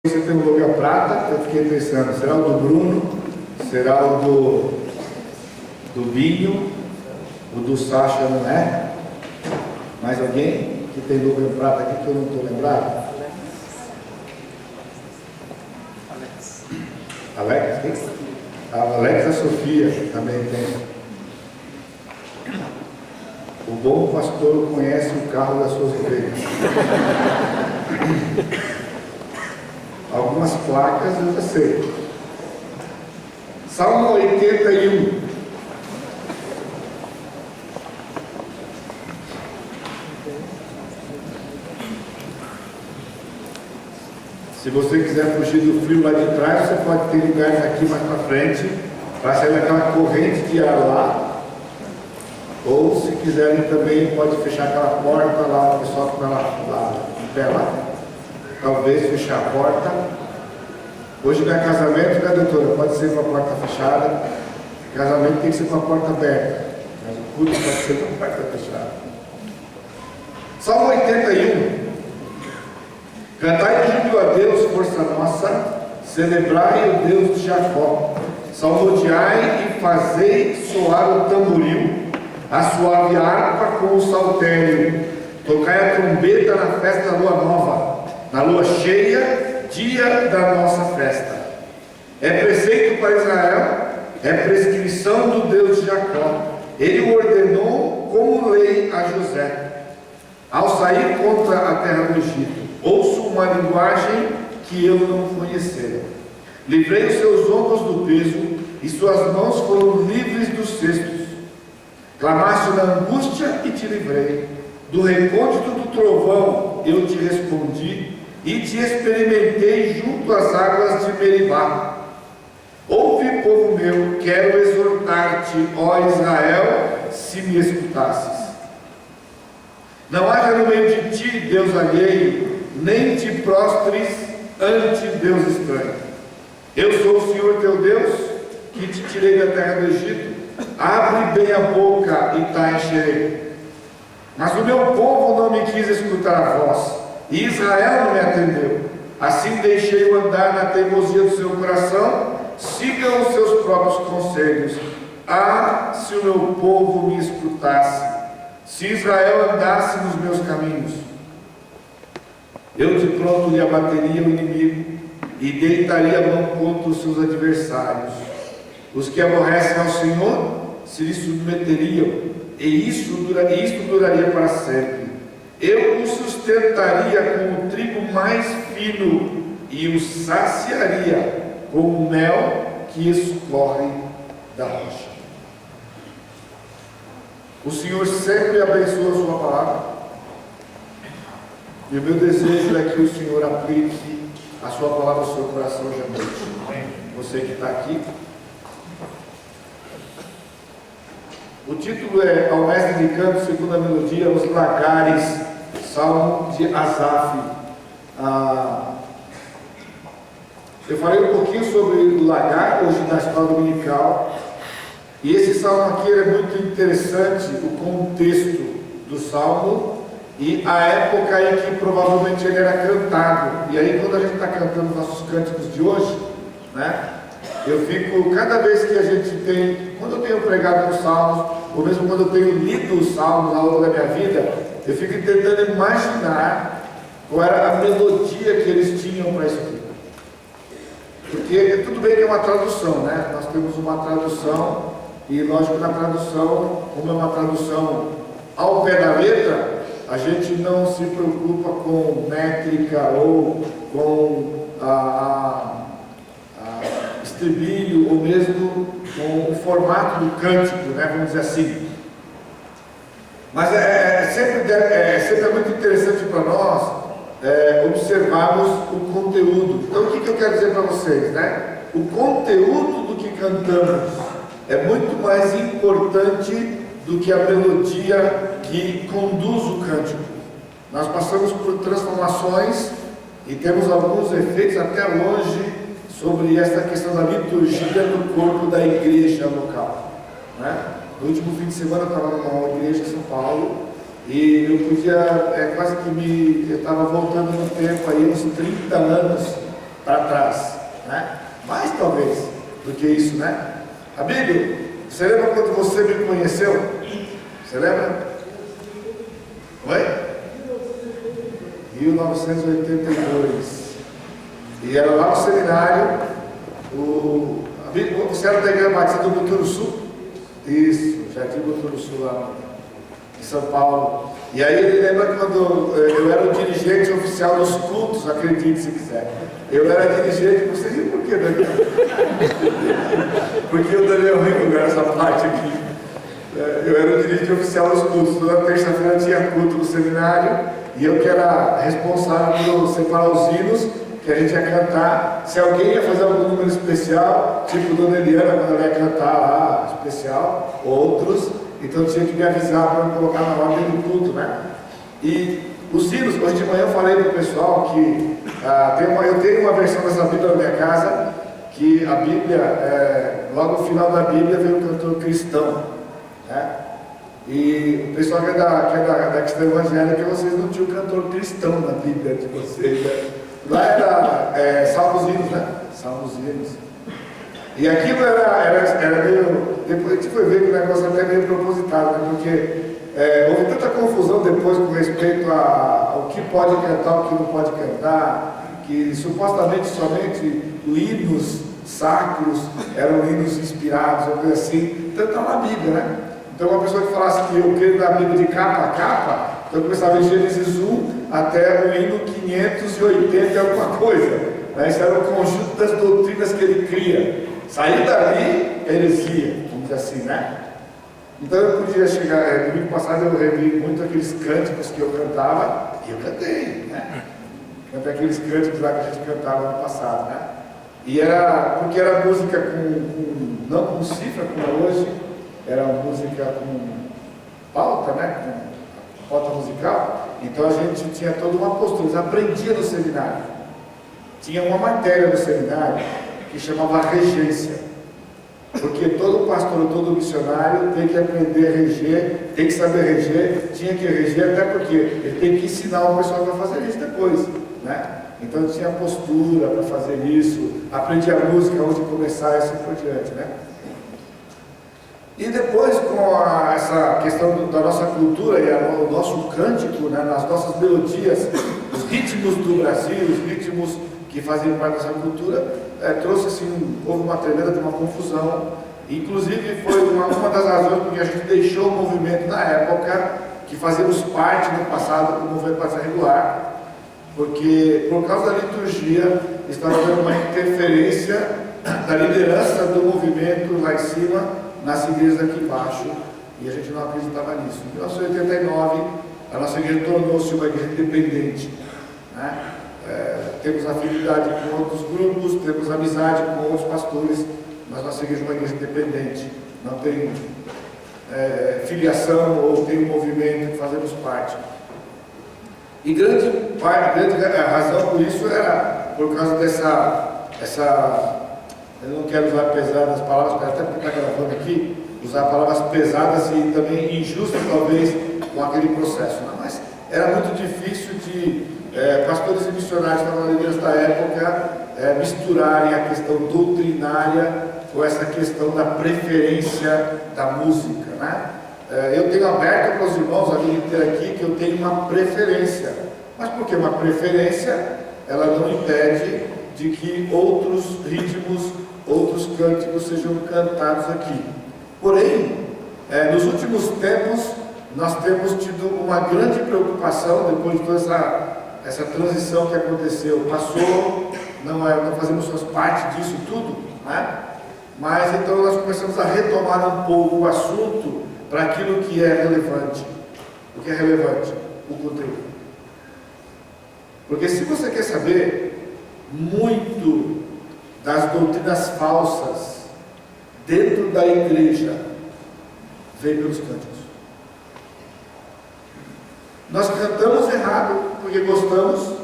Você tem o Logan Prata, eu fiquei pensando, será o do Bruno? Será o do Binho? O do Sacha não é? Mais alguém que tem Logan Prata aqui que eu não estou lembrado? Alex? A Alex e a Sofia também tem. O bom pastor conhece o carro das suas ovelhas. Algumas placas eu já sei. Salmo 81. Se você quiser fugir do frio lá de trás, você pode ter lugares aqui mais para frente, para sair daquela corrente de ar lá. Ou se quiserem também, pode fechar aquela porta lá, o pessoal que está lá em pé lá. Talvez fechar a porta. Hoje não é casamento, né, doutora? Pode ser com a porta fechada. Casamento tem que ser com a porta aberta. Mas o culto pode ser com a porta fechada. Salmo 81. Cantai júbilo a Deus, força nossa, celebrai o Deus de Jacó. Salmodiai e fazei soar o tamboril, a suave harpa com o saltério. Tocai a trombeta na festa da lua nova, na lua cheia, dia da nossa festa. É preceito para Israel, é prescrição do Deus de Jacó. Ele o ordenou como lei a José. Ao sair contra a terra do Egito, ouço uma linguagem que eu não conhecera. Livrei os seus ombros do peso, e suas mãos foram livres dos cestos. Clamaste na angústia e te livrei. Do recôndito do trovão eu te respondi, e te experimentei junto às águas de Meribá. Ouve, povo meu, quero exortar-te, ó Israel, se me escutasses. Não haja no meio de ti Deus alheio, nem te prostres ante Deus estranho. Eu sou o Senhor teu Deus, que te tirei da terra do Egito. Abre bem a boca e te encherei. Mas o meu povo não me quis escutar a voz, e Israel não me atendeu. Assim deixei-o andar na teimosia do seu coração. Sigam os seus próprios conselhos. Ah, se o meu povo me escutasse, se Israel andasse nos meus caminhos, eu de pronto lhe abateria o inimigo e deitaria a mão contra os seus adversários. Os que aborrecem ao Senhor se lhe submeteriam, e isto duraria para sempre. Eu o sustentaria com o trigo mais fino e o saciaria com o mel que escorre da rocha. O Senhor sempre abençoa a sua palavra, e o meu desejo é que o Senhor aplique a sua palavra ao seu coração hoje à noite. Você que está aqui. O título é Ao Mestre de Canto, segunda melodia, Os Lagares, Salmo de Asaf. Eu falei um pouquinho sobre o lagar hoje na escola dominical. E esse salmo aqui é muito interessante, o contexto do salmo e a época em que provavelmente ele era cantado. E aí, quando a gente está cantando nossos cânticos de hoje, né, eu fico, cada vez que a gente tem, quando eu tenho pregado os salmos, ou mesmo quando eu tenho lido os salmos ao longo da minha vida, eu fico tentando imaginar qual era a melodia que eles tinham para isso aqui. Porque tudo bem que é uma tradução, né? Nós temos uma tradução. E lógico que na tradução, como é uma tradução ao pé da letra, a gente não se preocupa com métrica ou com estribilho, ou mesmo com o formato do cântico, né? Vamos dizer assim. Mas sempre muito interessante para nós observarmos o conteúdo. Então o que eu quero dizer para vocês, né? O conteúdo do que cantamos é muito mais importante do que a melodia que conduz o cântico. Nós passamos por transformações e temos alguns efeitos até hoje sobre essa questão da liturgia no corpo da igreja local, né? No último fim de semana eu estava numa igreja em São Paulo e eu podia, quase que eu estava voltando no tempo aí, uns 30 anos talvez, do que isso, né? Amigo, você lembra quando você me conheceu? Você lembra? Oi? 1982. E era lá no seminário, você era da Igreja Batista do Buturuçu? Isso, Jardim Buturuçu lá em São Paulo. E aí ele lembra quando eu era o dirigente oficial dos cultos, acredite se quiser. Eu era dirigente, você viu por quê, Daniel? Porque o Daniel Rico essa parte aqui. Eu era o dirigente oficial dos cultos. Toda terça-feira tinha culto no seminário e eu que era responsável por separar os hinos que a gente ia cantar. Se alguém ia fazer algum número especial, tipo Dona Eliana, quando ela ia cantar lá, especial, outros, então tinha que me avisar para eu colocar na ordem do culto, né? E os hinos, hoje de manhã eu falei para o pessoal que eu tenho uma versão dessa Bíblia na minha casa, que a Bíblia, logo no final da Bíblia vem um cantor cristão, né? E o pessoal que é da questão evangélica, vocês não tinham cantor cristão na Bíblia de vocês, né? Lá era salmos hinos, né? Salmos hinos. E aquilo era meio. Depois a gente foi ver que o negócio até meio propositado, né? Porque houve tanta confusão depois com respeito ao que pode cantar, o que não pode cantar, que supostamente somente hinos sacros eram hinos inspirados, ou coisa assim. Então está na Bíblia, né? Então uma pessoa que falasse que eu creio na Bíblia de capa a capa, então eu começava em Gênesis 1 até o hino 580 e alguma coisa. Né? Isso era o conjunto das doutrinas que ele cria. Sair dali, heresia, vamos dizer assim, né? Então eu podia chegar, domingo passado eu revi muito aqueles cânticos que eu cantava, e eu cantei, né? Cantei aqueles cânticos lá que a gente cantava no passado, né? E porque era música não com cifra como é hoje, era música com pauta, né? Com pauta musical. Então a gente tinha toda uma postura, aprendia no seminário. Tinha uma matéria no seminário que chamava regência. Porque todo pastor, todo missionário tem que aprender a reger, tem que saber reger, tinha que reger, até porque ele tem que ensinar o pessoal a fazer isso depois, né? Então tinha postura para fazer isso, aprendi a música, onde começar e assim por diante, né? E depois, com essa questão da nossa cultura e o nosso cântico, né, nas nossas melodias, os ritmos do Brasil, os ritmos que faziam parte dessa cultura, trouxe assim, houve uma tremenda de uma confusão. Inclusive foi uma das razões porque a gente deixou o movimento na época, que fazíamos parte no passado do movimento Batista Regular, porque por causa da liturgia estava havendo uma interferência da liderança do movimento lá em cima, nas igrejas aqui embaixo, e a gente não acreditava nisso. Em 1989, a nossa igreja tornou-se uma igreja independente, né? Temos afinidade com outros grupos, temos amizade com outros pastores, mas nossa igreja é uma igreja independente, não tem filiação ou tem um movimento que fazemos parte. E grande razão por isso era por causa dessa eu não quero usar pesadas palavras, até porque está gravando aqui, usar palavras pesadas e também injustas, talvez, com aquele processo. Não, mas era muito difícil de pastores e missionários que estavam na liderança da época misturarem a questão doutrinária com essa questão da preferência da música, né? Eu tenho aberto para os irmãos a vida inteira aqui que eu tenho uma preferência. Mas por que uma preferência? Ela não impede de que outros ritmos, outros cânticos sejam cantados aqui. Porém, nos últimos tempos, nós temos tido uma grande preocupação, depois de toda essa transição que aconteceu. Passou, não fazemos parte disso tudo, né? Mas então nós começamos a retomar um pouco o assunto para aquilo que é relevante. O que é relevante? O conteúdo. Porque se você quer saber, muito das doutrinas falsas dentro da igreja vem pelos cânticos. Nós cantamos errado porque gostamos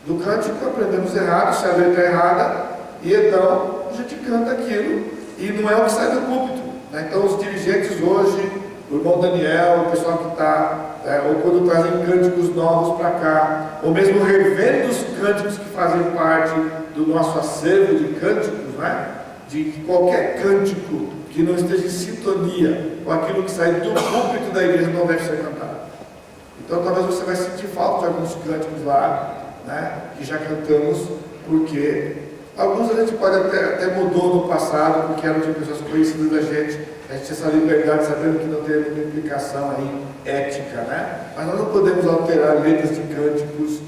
do cântico, aprendemos errado, se a letra é errada, e então a gente canta aquilo e não é o que sai do púlpito, né? Então os dirigentes hoje, o irmão Daniel, o pessoal que está, ou quando trazem cânticos novos para cá, ou mesmo revendo os cânticos que fazem parte do nosso acervo de cânticos, né? de qualquer cântico que não esteja em sintonia com aquilo que sai do púlpito da igreja não deve ser cantado. Então talvez você vai sentir falta de alguns cânticos lá, né, que já cantamos, porque alguns a gente pode até mudou no passado, porque eram de pessoas conhecidas da gente, a gente tinha essa liberdade, sabendo que não tem nenhuma implicação aí ética, né? Mas nós não podemos alterar letras de cânticos,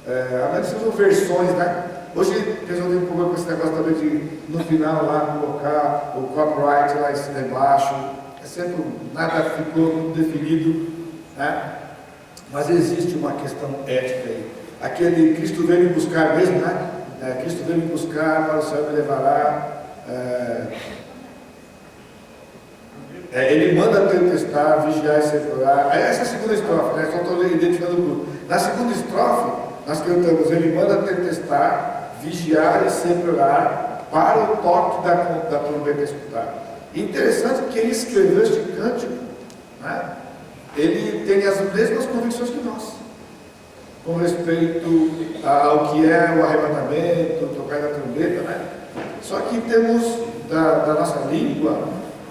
a menos que sejam versões, né? Hoje resolvi um problema com esse negócio também de no final lá colocar o copyright lá em cima embaixo. É sempre, nada ficou muito definido, né? Mas existe uma questão ética aí. Aquele Cristo veio me buscar mesmo, né? Cristo veio me buscar, para o céu me levará. Ele manda tempestade, vigiar e segurar. Essa é a segunda estrofe, né? Só estou identificando o grupo. Na segunda estrofe, nós cantamos: Ele manda tempestade, vigiar e sempre orar, para o toque da trombeta escutar. Interessante que quem escreveu este cântico, né, ele tem as mesmas convicções que nós, com respeito ao que é o arrebatamento, o tocar da trombeta, né? Só que em termos da nossa língua,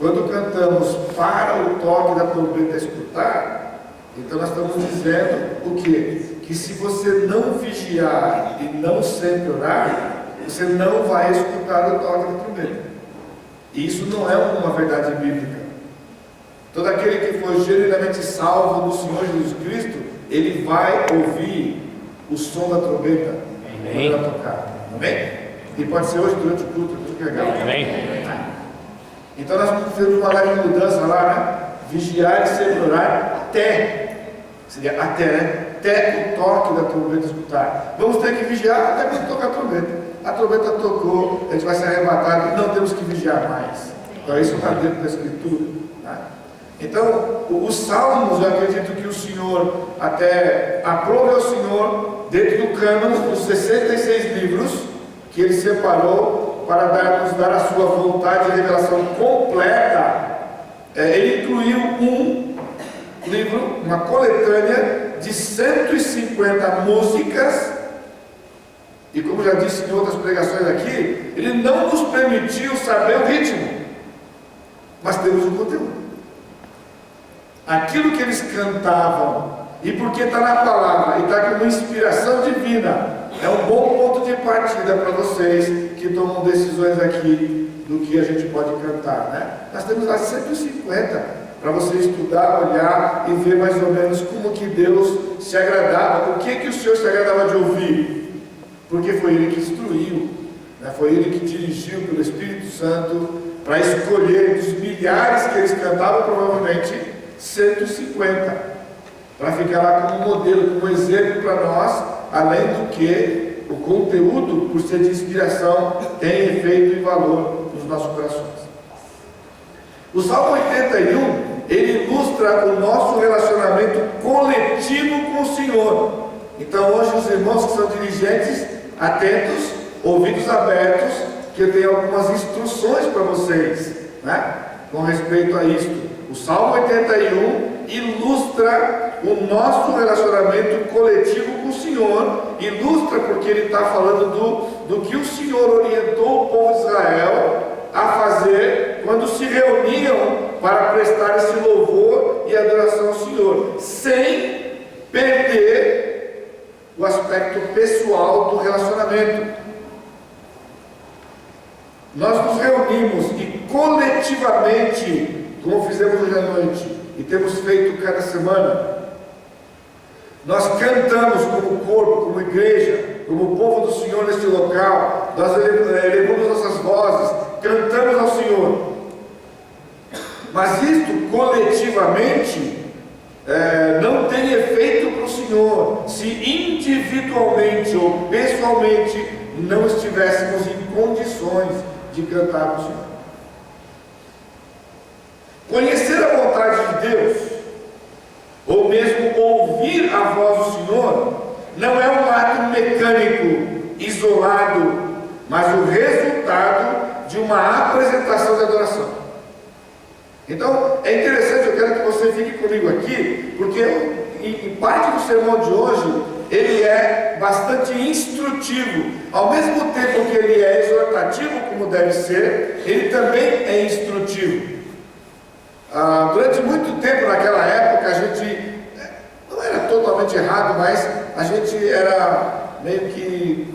quando cantamos para o toque da trombeta escutar, então nós estamos dizendo o quê? Que se você não vigiar e não sempre orar, você não vai escutar o toque da trombeta. E isso não é uma verdade bíblica. Todo aquele que for genuinamente salvo do Senhor Jesus Cristo, ele vai ouvir o som da trombeta quando ela tocar. Amém? E pode ser hoje durante o culto, que legal. Amém. Então nós fizemos uma live de mudança lá, né? Vigiar e sempre orar até, seria até, né? Até o toque da trombeta escutar. Vamos ter que vigiar até quando tocar a trombeta. A trombeta tocou, a gente vai ser arrebatado, não temos que vigiar mais. Então isso está dentro da Escritura, né? Então, os salmos, eu acredito que o Senhor até aprove ao Senhor, dentro do cânone, os 66 livros que Ele separou para nos dar a sua vontade e revelação completa. Ele incluiu um livro, uma coletânea de 150 músicas, e como já disse em outras pregações aqui, Ele não nos permitiu saber o ritmo, mas temos o conteúdo. Aquilo que eles cantavam, e porque está na palavra, e está com uma inspiração divina, é um bom ponto de partida para vocês que tomam decisões aqui do que a gente pode cantar, né? Nós temos lá 150 para você estudar, olhar e ver mais ou menos como que Deus se agradava, o que o Senhor se agradava de ouvir, porque foi Ele que instruiu, né? Foi Ele que dirigiu pelo Espírito Santo para escolher dos milhares que eles cantavam, provavelmente 150, para ficar lá como modelo, como exemplo para nós, além do que o conteúdo, por ser de inspiração, tem efeito e valor nos nossos corações. O Salmo 81, ele ilustra o nosso relacionamento coletivo com o Senhor. Então hoje os irmãos que são dirigentes, atentos, ouvidos abertos, que eu tenho algumas instruções para vocês, né, com respeito a isto. O Salmo 81 ilustra o nosso relacionamento coletivo com o Senhor, ilustra porque ele está falando do que o Senhor orientou o povo de Israel a fazer quando se reuniam para prestar esse louvor e adoração ao Senhor, sem perder o aspecto pessoal do relacionamento. Nós nos reunimos e coletivamente, como fizemos hoje à noite, e temos feito cada semana, nós cantamos como corpo, como igreja, como povo do Senhor neste local, nós elevamos nossas vozes, cantamos ao Senhor. Mas isto coletivamente não tem efeito para o Senhor se individualmente ou pessoalmente não estivéssemos em condições de cantar ao Senhor. Conhecer a vontade de Deus, ou mesmo ouvir a voz do Senhor, não é um ato mecânico, isolado, mas o resultado de uma apresentação de adoração. Então, é interessante, eu quero que você fique comigo aqui, porque em parte do sermão de hoje, ele é bastante instrutivo, ao mesmo tempo que ele é exortativo como deve ser, ele também é instrutivo. Durante muito tempo naquela época, a gente não era totalmente errado, mas a gente era meio que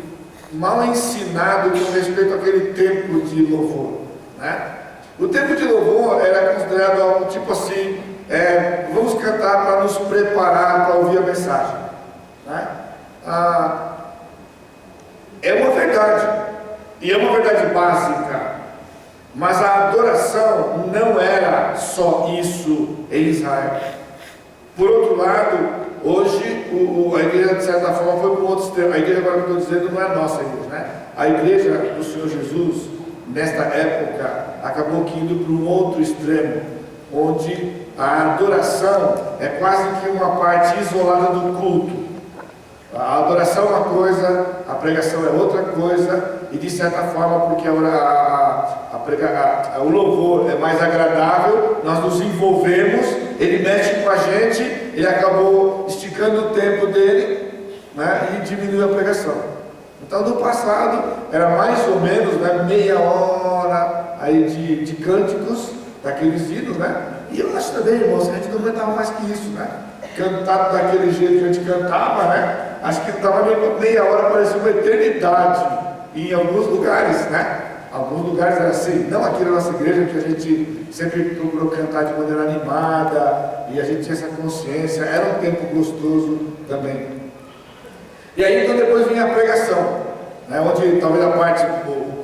mal ensinado com respeito àquele tempo de louvor, né? O tempo de louvor era considerado algo tipo assim, vamos cantar para nos preparar para ouvir a mensagem, né? É uma verdade, e é uma verdade básica, mas a adoração não era só isso em Israel. Por outro lado, hoje a igreja de certa forma foi para um outro extremo. A igreja, agora que eu estou dizendo, não é a nossa igreja, né? A igreja do Senhor Jesus, nesta época, acabou que indo para um outro extremo, onde a adoração é quase que uma parte isolada do culto. A adoração é uma coisa, a pregação é outra coisa, e de certa forma, porque o louvor é mais agradável, nós nos envolvemos, ele mexe com a gente, ele acabou esticando o tempo dele, né, e diminuiu a pregação. Então, no passado, era mais ou menos, né, meia hora aí de cânticos, daqueles hinos, né? E eu acho também, irmãos, que a gente não aguentava mais que isso, né? Cantar daquele jeito que a gente cantava, né? Acho que estava meia hora, parecia uma eternidade em alguns lugares, né? Alguns lugares era assim, não aqui na nossa igreja, que a gente sempre procurou cantar de maneira animada, e a gente tinha essa consciência, era um tempo gostoso também. E aí então depois vinha a pregação, né? Onde talvez a parte,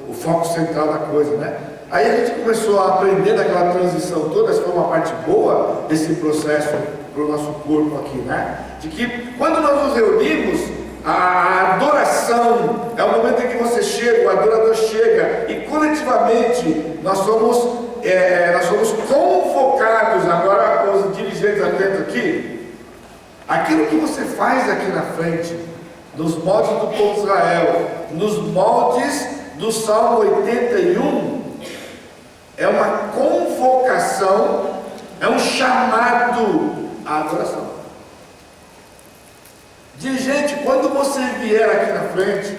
o foco central da coisa, né? Aí a gente começou a aprender daquela transição toda, essa foi uma parte boa desse processo para o nosso corpo aqui, né? De que quando nós nos reunimos, a adoração é o momento em que você chega, o adorador chega, e coletivamente nós somos convocados, agora os dirigentes atentos aqui, aquilo que você faz aqui na frente, nos moldes do povo de Israel, nos moldes do Salmo 81, é uma convocação, é um chamado à adoração. Dirigente, quando você vier aqui na frente,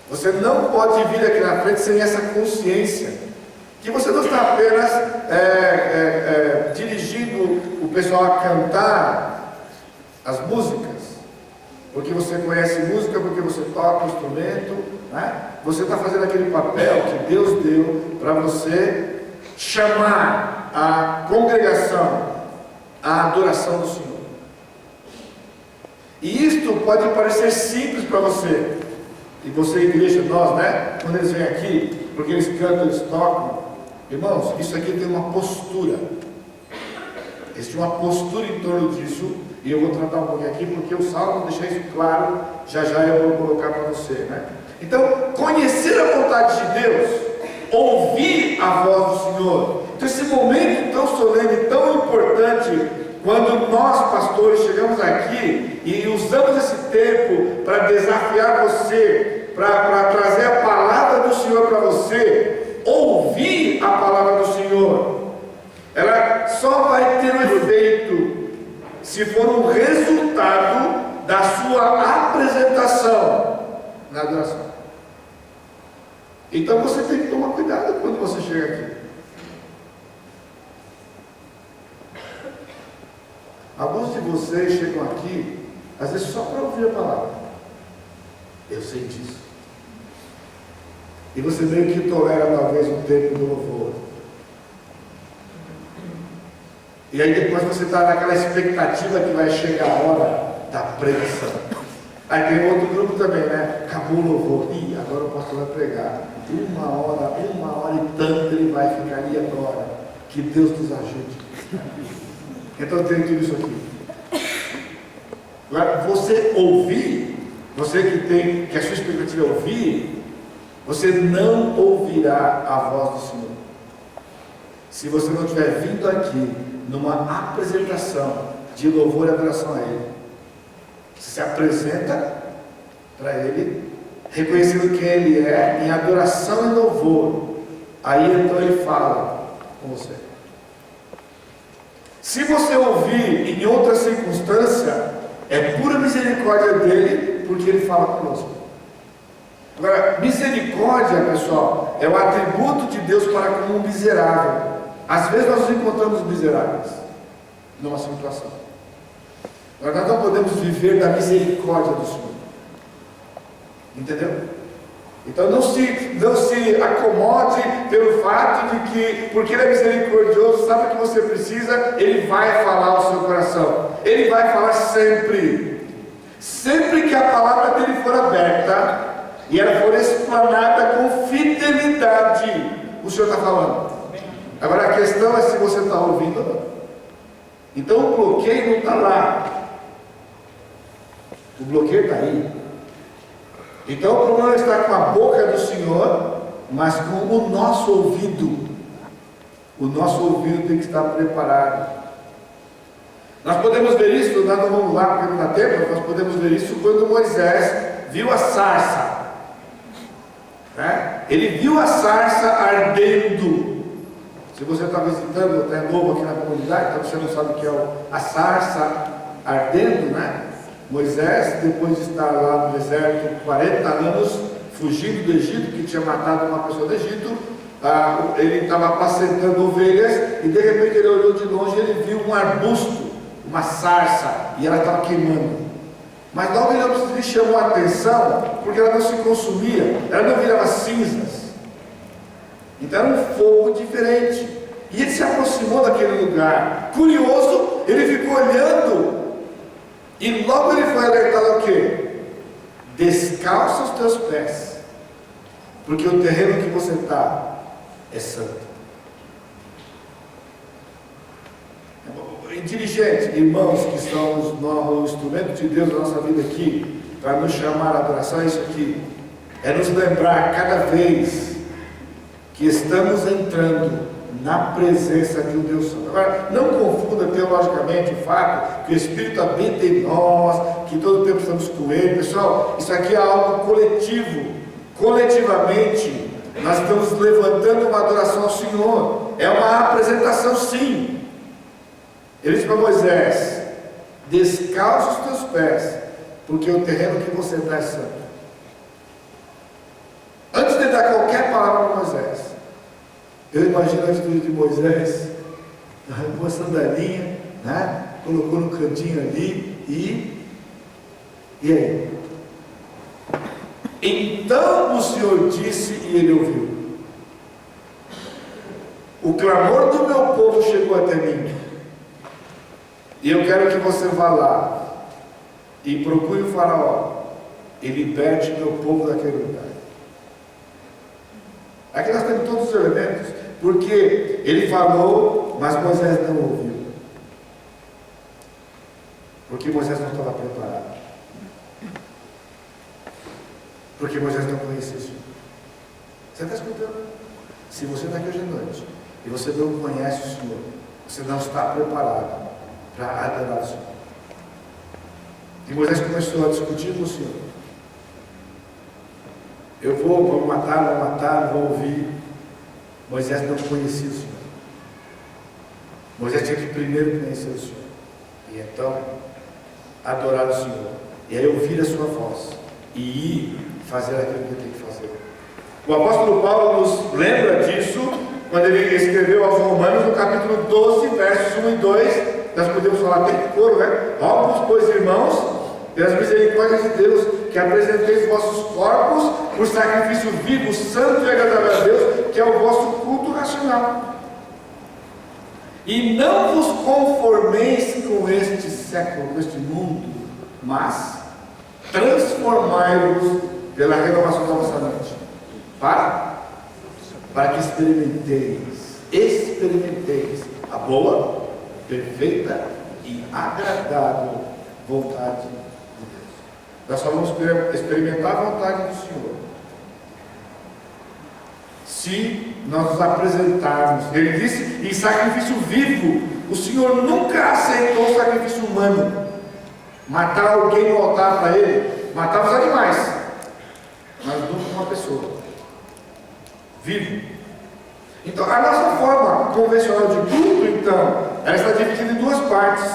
você não pode vir aqui na frente sem essa consciência, que você não está apenas dirigindo o pessoal a cantar as músicas, porque você conhece música, porque você toca o instrumento, né? Você está fazendo aquele papel que Deus deu para você chamar a congregação à adoração do Senhor. E isto pode parecer simples para você, e você, igreja, nós, né? Quando eles vêm aqui, porque eles cantam, eles tocam, irmãos, isso aqui tem uma postura. Existe uma postura em torno disso, e eu vou tratar um pouquinho aqui, porque o Salmo deixa isso claro, já eu vou colocar para você, né? Então, conhecer a vontade de Deus, ouvir a voz do Senhor. Então, esse momento tão solene, tão importante, quando nós, pastores, chegamos aqui e usamos esse tempo para desafiar você, para trazer a palavra do Senhor para você, ouvir a palavra do Senhor, ela só vai ter um efeito se for um resultado da sua apresentação na adoração. Então você tem que tomar cuidado quando você chega aqui. Alguns de vocês chegam aqui, às vezes só para ouvir a palavra. Eu sei disso. E você meio que tolera talvez um tempo do louvor. E aí depois você está naquela expectativa que vai chegar a hora da pregação. Aí tem outro grupo também, né? Acabou o louvor. Ih, agora o pastor vai pregar. Uma hora e tanto ele vai ficar ali agora. Que Deus nos ajude. Então tem tudo isso aqui. Agora, você ouvir, você que a sua expectativa é ouvir, você não ouvirá a voz do Senhor. Se você não estiver vindo aqui numa apresentação de louvor e adoração a Ele, você se apresenta para Ele, reconhecendo quem Ele é, em adoração e louvor, aí então Ele fala com você. Se você ouvir em outra circunstância, é pura misericórdia dele, porque Ele fala conosco. Agora, misericórdia, pessoal, é o atributo de Deus para com um miserável. Às vezes nós nos encontramos miseráveis numa situação. Nós não podemos viver da misericórdia do Senhor. Entendeu? Então não se acomode pelo fato de que, porque Ele é misericordioso, sabe o que você precisa, Ele vai falar ao seu coração. Ele vai falar sempre. Sempre que a palavra dele for aberta e ela for explanada com fidelidade, o Senhor está falando. Agora a questão é se você está ouvindo ou não. Então o bloqueio não está lá. O bloqueio está aí. Então o problema está com a boca do Senhor, mas com o nosso ouvido. O nosso ouvido tem que estar preparado. Nós podemos ver isso, nós não vamos lá porque não dá tempo, nós podemos ver isso quando Moisés viu a sarça. Ele viu a sarça ardendo. Se você está visitando, está novo aqui na comunidade, então você não sabe o que é a sarça ardendo, né? Moisés, depois de estar lá no deserto 40 anos, fugindo do Egito, que tinha matado uma pessoa do Egito, ele estava apacentando ovelhas, e de repente ele olhou de longe e ele viu um arbusto, uma sarça, e ela estava queimando. Mas logo ele chamou a atenção, porque ela não se consumia, ela não virava cinzas. Então era um fogo diferente. E ele se aproximou daquele lugar. Curioso, ele ficou olhando. E logo ele foi alertado o quê? Descalça os teus pés, porque o terreno que você está é santo. Inteligente, irmãos que estão no instrumento de Deus na nossa vida aqui, para nos chamar a adoração, é isso aqui. É nos lembrar cada vez que estamos entrando na presença de um Deus Santo. Agora, não confunda teologicamente o fato que o Espírito habita em nós, que todo o tempo estamos com Ele. Pessoal, isso aqui é algo coletivo. Coletivamente, nós estamos levantando uma adoração ao Senhor. É uma apresentação, sim. Ele disse para Moisés: descalça os teus pés, porque o terreno que você está é santo. Antes de dar qualquer palavra para Moisés, eu imagino a atitude de Moisés, arrancou a sandalinha, né? Colocou no cantinho ali e aí? Então o Senhor disse e ele ouviu: o clamor do meu povo chegou até mim, e eu quero que você vá lá e procure o faraó e liberte meu povo daquele lugar. Aqui nós temos todos os elementos, porque ele falou, mas Moisés não ouviu, porque Moisés não estava preparado, porque Moisés não conhecia o Senhor. Você está escutando? Se você está aqui hoje à noite e você não conhece o Senhor, você não está preparado para adorar o Senhor. E Moisés começou a discutir com o Senhor. Vamos matar, não vou ouvir. Moisés não conhecia o Senhor. Moisés tinha que primeiro conhecer o Senhor, e então adorar o Senhor, e aí ouvir a sua voz, e ir fazer aquilo que tem que fazer. O apóstolo Paulo nos lembra disso, quando ele escreveu aos Romanos, no capítulo 12, versos 1 e 2, nós podemos falar até de coro, né? Rogo-vos, pois, irmãos, pelas misericórdias de Deus, que apresenteis vossos corpos por sacrifício vivo, santo e agradável a Deus, que é o vosso culto racional. E não vos conformeis com este século, com este mundo, mas transformai-vos pela renovação da vossa mente, para que experimenteis a boa, perfeita e agradável vontade de Deus. Nós só vamos experimentar a vontade do Senhor se nós nos apresentarmos. Ele disse, em sacrifício vivo. O Senhor nunca aceitou sacrifício humano. Matar alguém no altar para Ele. Matava os animais, mas nunca uma pessoa vivo. Então a nossa forma convencional de culto, então, ela está dividida em duas partes: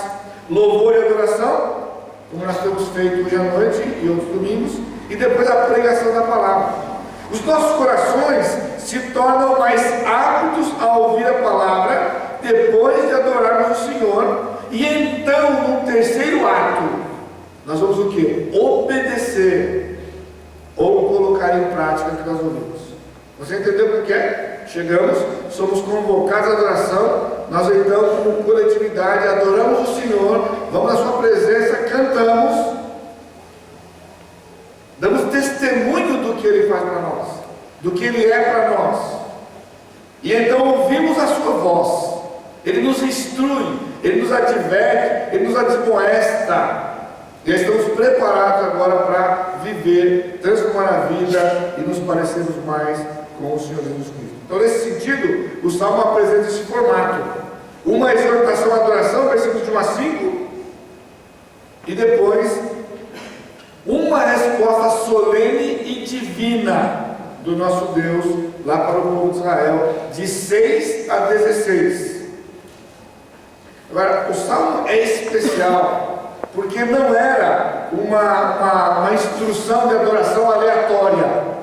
louvor e adoração, como nós temos feito hoje à noite e outros domingos, e depois a pregação da palavra. Os nossos corações se tornam mais aptos a ouvir a palavra depois de adorarmos o Senhor, e então, no terceiro ato, nós vamos o quê? Obedecer ou colocar em prática o que nós ouvimos. Você entendeu por quê? Chegamos, somos convocados à adoração, nós então, como coletividade, adoramos o Senhor, vamos na sua presença, cantamos, damos testemunho do que Ele faz para nós, do que Ele é para nós, e então ouvimos a sua voz. Ele nos instrui, Ele nos adverte, Ele nos admoesta, e estamos preparados agora para viver, transformar a vida e nos parecermos mais com o Senhor Jesus Cristo. Então, nesse sentido, o Salmo apresenta esse formato: uma exortação à adoração, versículos de 1 a 5, e depois uma resposta solene e divina do nosso Deus lá para o povo de Israel, de 6 a 16. Agora, o Salmo é especial, porque não era uma instrução de adoração aleatória.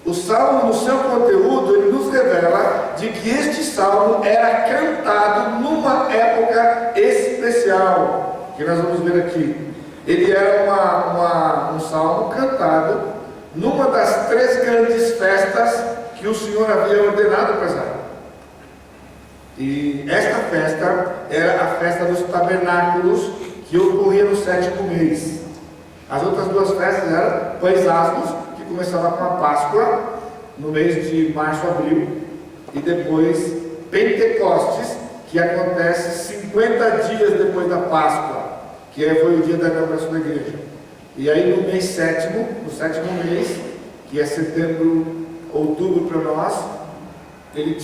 O Salmo, no seu conteúdo, ele nos revela de que este Salmo era cantado numa época especial, que nós vamos ver aqui. Ele era um Salmo cantado numa das 3 grandes festas que o Senhor havia ordenado para Israel. E esta festa era a festa dos tabernáculos, que ocorria no 7º mês. As outras 2 festas eram Pães Asmos, que começava com a Páscoa, no mês de março, abril, e depois Pentecostes, que acontece 50 dias depois da Páscoa, que foi o dia da inauguração da igreja. E aí no mês 7º, no 7º mês, que é setembro, outubro para nós, eles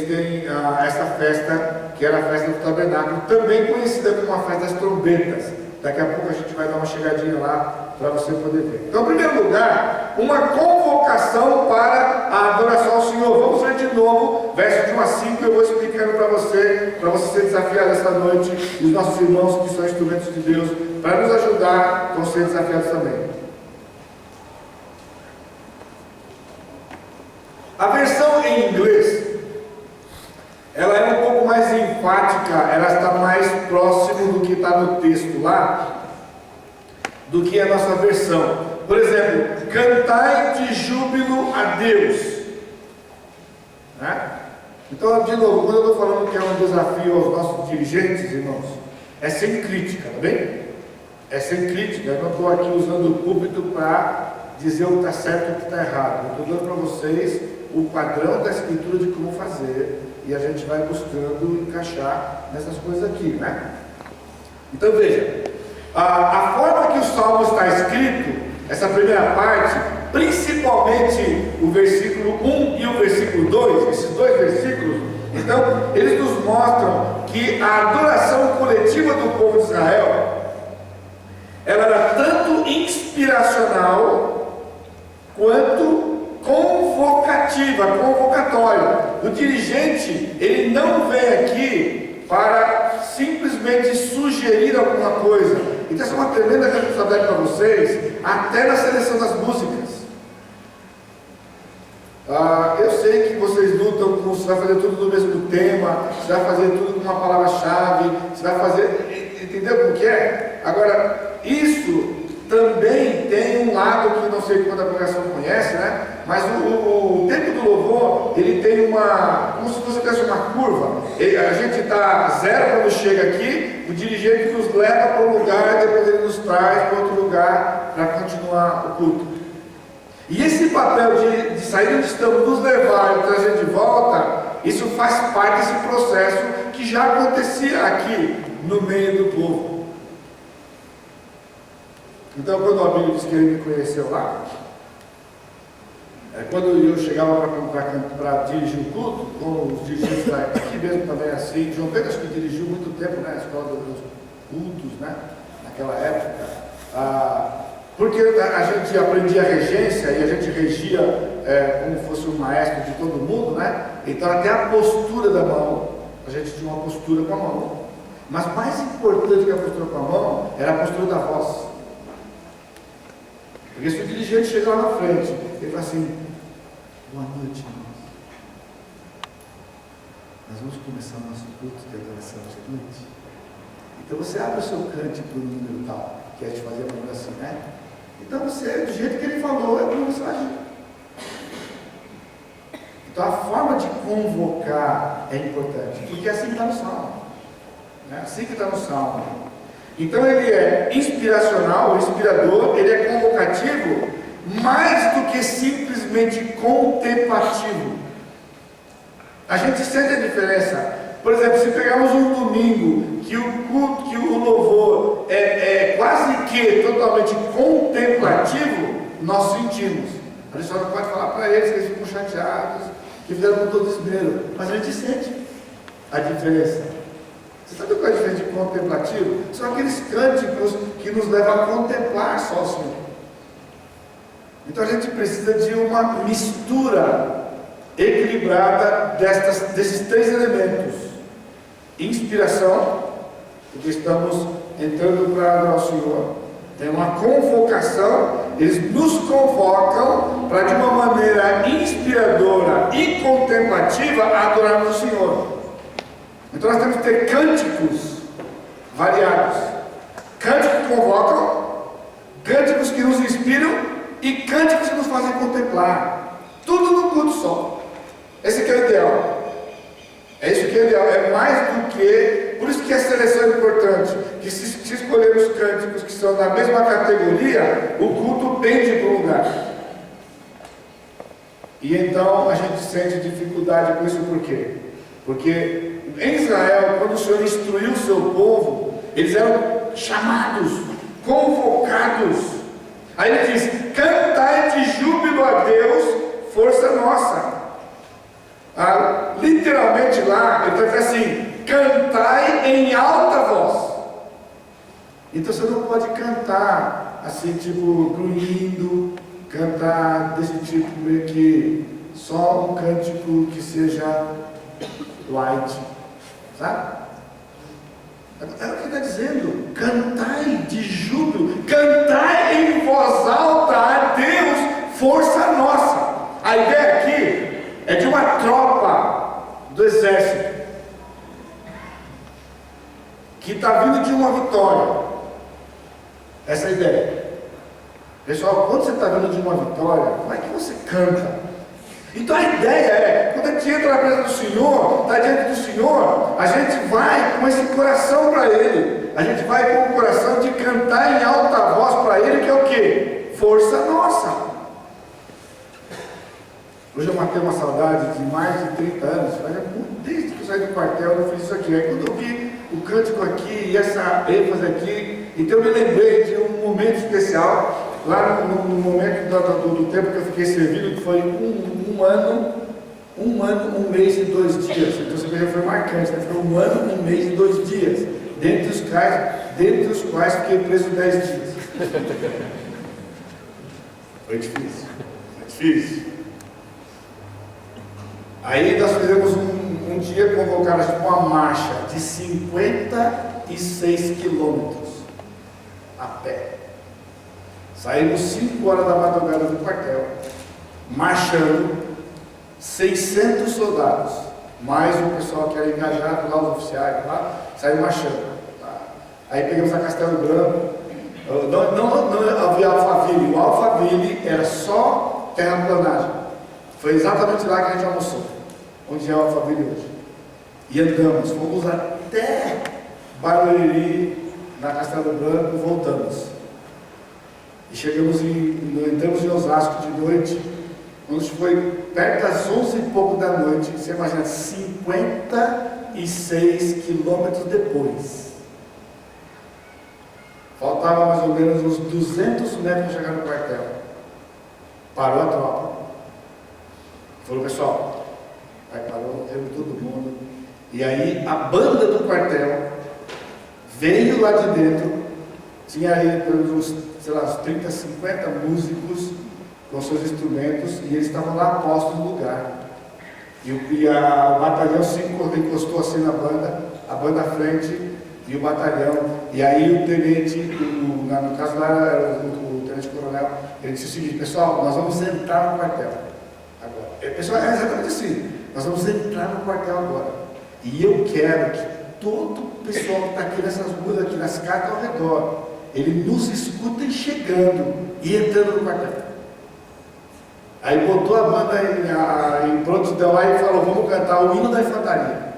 têm essa festa, que era a festa do tabernáculo, também conhecida como a festa das trombetas. Daqui a pouco a gente vai dar uma chegadinha lá para você poder ver. Então, em primeiro lugar, uma convocação para a adoração ao Senhor. Vamos ver de novo, versos de 1 a 5, eu vou explicando para você ser desafiado esta noite, e os nossos irmãos que são instrumentos de Deus, para nos ajudar, vão ser desafiados também. A versão em inglês, ela é um pouco mais enfática, ela está mais próximo do que está no texto lá, do que a nossa versão. Por exemplo, cantai de júbilo a Deus. Né? Então, de novo, quando eu estou falando que é um desafio aos nossos dirigentes, irmãos, é sem crítica, tá bem? É sem crítica, eu não estou aqui usando o púlpito para dizer o que está certo e o que está errado. Eu estou dando para vocês o padrão da Escritura de como fazer, e a gente vai buscando encaixar nessas coisas aqui, né? Então veja, a forma que o Salmo está escrito, essa primeira parte, principalmente o versículo 1 e o versículo 2, esses 2 versículos, então eles nos mostram que a adoração coletiva do povo de Israel, ela era tanto inspiracional quanto convocativa, convocatória. O dirigente, ele não vem aqui para simplesmente sugerir alguma coisa. Então essa é uma tremenda responsabilidade para vocês, até na seleção das músicas. Eu sei que vocês lutam com, você vai fazer tudo no mesmo tema, você vai fazer tudo com uma palavra-chave, você vai fazer, entendeu como que é? Agora, isso também tem um lado que não sei quando a congregação conhece, né? Mas o tempo do louvor, ele tem como se fosse uma curva. A gente está 0 quando chega aqui, o dirigente nos leva para um lugar, depois ele nos traz para outro lugar para continuar o culto. E esse papel de sair onde estamos, nos levar e trazer de volta, isso faz parte desse processo que já acontecia aqui no meio do povo. Então, quando o Abílio disse que ele me conheceu lá, quando eu chegava para dirigir o culto, com os dirigentes aqui mesmo também assim, João Pedro acho que dirigiu muito tempo, né, a escola dos cultos, né, naquela época, porque a gente aprendia a regência e a gente regia como fosse um maestro de todo mundo, né, então até a postura da mão, a gente tinha uma postura com a mão, mas mais importante que a postura com a mão era a postura da voz. Porque se o dirigente chega lá na frente, ele fala assim: boa noite, irmãos. Nós vamos começar o nosso culto de adoração de noite. Então você abre o seu cântico no número tal, que é de fazer uma assim, né? Então você, do jeito que ele falou, é como você vai agir. Então a forma de convocar é importante, porque é assim que está no Salmo. É assim que está no Salmo. Então ele é inspiracional, inspirador, ele é convocativo, mais do que simplesmente contemplativo. A gente sente a diferença. Por exemplo, se pegarmos um domingo, que o culto, que o louvor é quase que totalmente contemplativo, nós sentimos. A gente só não pode falar para eles que eles ficam chateados, que fizeram com todo esmero, mas a gente sente a diferença. Você sabe qual é a diferença de contemplativo? São aqueles cânticos que nos levam a contemplar só o Senhor. Então a gente precisa de uma mistura equilibrada desses três elementos. Inspiração, porque estamos entrando para adorar o Senhor. Tem uma convocação, eles nos convocam para de uma maneira inspiradora e contemplativa adorarmos o Senhor. Então nós temos que ter cânticos variados. Cânticos que convocam, cânticos que nos inspiram e cânticos que nos fazem contemplar. Tudo no culto só. Esse aqui é o ideal. É isso que é ideal. É mais do que... Por isso que a seleção é importante. Que se escolhermos cânticos que são da mesma categoria, o culto pende para o lugar. E então a gente sente dificuldade com isso. Por quê? Porque em Israel, quando o Senhor instruiu o seu povo, eles eram chamados, convocados. Aí ele diz: cantai de júbilo a Deus, força nossa. Literalmente lá, ele está dizendo assim: cantai em alta voz. Então você não pode cantar assim, tipo, grunhindo, cantar desse tipo, meio que só um cântico que seja light, sabe? É o que está dizendo: cantai de júbilo, cantai em voz alta a Deus, força nossa. A ideia aqui é de uma tropa do exército que está vindo de uma vitória. Essa é a ideia. Pessoal, quando você está vindo de uma vitória, como é que você canta? Então a ideia é, quando a gente entra na presença do Senhor, está diante do Senhor, a gente vai com esse coração para Ele. A gente vai com o coração de cantar em alta voz para Ele, que é o quê? Força nossa. Hoje eu matei uma saudade de mais de 30 anos, desde que eu saí do quartel eu fiz isso aqui. Aí quando eu vi o cântico aqui e essa ênfase aqui, então eu me lembrei de um momento especial, lá no momento do tempo que eu fiquei servindo, que foi um ano, um mês e 2 dias. Então você veja, foi marcante, né? Foi 1 ano, 1 mês e 2 dias, dentre os quais fiquei preso 10 dias. Foi difícil, foi difícil. Aí nós fizemos um dia, convocaram uma marcha de 56 quilômetros a pé. Saímos 5 horas da madrugada do quartel, marchando, 600 soldados, mais o pessoal que era engajado lá, os oficiais lá, saímos marchando. Aí pegamos a Castelo Branco, não havia Alphaville, o Alphaville era só terraplanagem. Foi exatamente lá que a gente almoçou, onde é o Alphaville hoje. E andamos, fomos até Barueri, na Castelo Branco, voltamos. E entramos em Osasco de noite, quando foi perto das 11 e pouco da noite, você imagina, 56 quilômetros depois. Faltava mais ou menos uns 200 metros para chegar no quartel. Parou a tropa. Falou: pessoal, aí parou, teve todo mundo. E aí a banda do quartel veio lá de dentro. Tinha aí uns, sei lá, uns 30, 50 músicos com seus instrumentos, e eles estavam lá postos no lugar. E o batalhão se encostou assim na banda, a banda à frente e o batalhão. E aí o tenente, no caso lá era o tenente coronel coronel, ele disse o seguinte: pessoal, nós vamos entrar no quartel agora. Pessoal, é exatamente assim, nós vamos entrar no quartel agora, e eu quero que todo o pessoal que está aqui nessas ruas, aqui nas casas ao redor, ele nos escutem chegando e entrando no quartel. Aí botou a banda em prontidão lá e falou: vamos cantar o hino da infantaria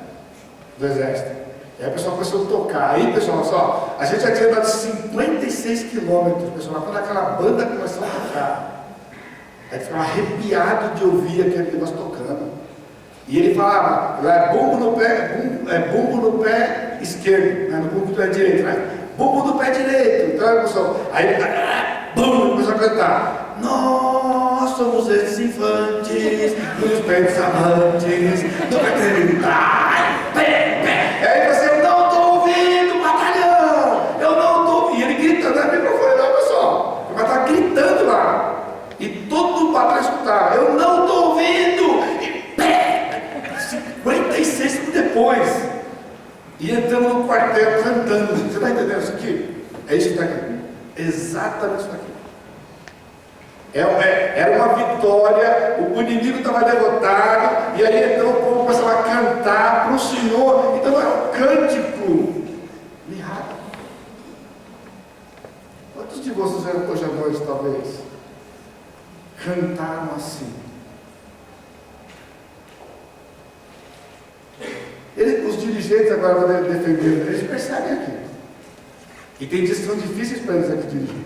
do exército. E aí o pessoal começou a tocar. Aí, pessoal, só, a gente já tinha dado 56 quilômetros, pessoal, quando aquela banda começou a tocar, aí ficava arrepiado de ouvir aquele negócio tocando. E ele falava: bumbo no pé esquerdo, né? No bumbo do pé direito, né? Bumbo do pé direito. Então, pessoal, aí bum, começou a cantar: nós somos esses infantes, dos pés amantes, do pé militar, pé. Aí você: eu não estou ouvindo, batalhão, eu não estou ouvindo. E ele gritando, não é microfone não, pessoal, ele estava gritando lá, e todo o batalhão escutava: eu não estou ouvindo, e pé. 56 minutos depois, e entramos no quartel cantando. Você está entendendo isso aqui? É isso que está aqui, exatamente isso aqui. Era uma vitória, o inimigo estava derrotado, e aí então o povo começava a cantar para o Senhor. Então era um cântico mirrado. Quantos de vocês eram hoje à noite, talvez, cantaram assim? Os dirigentes agora vão defender, eles percebem aqui. E tem dias que são difíceis para eles aqui dirigir.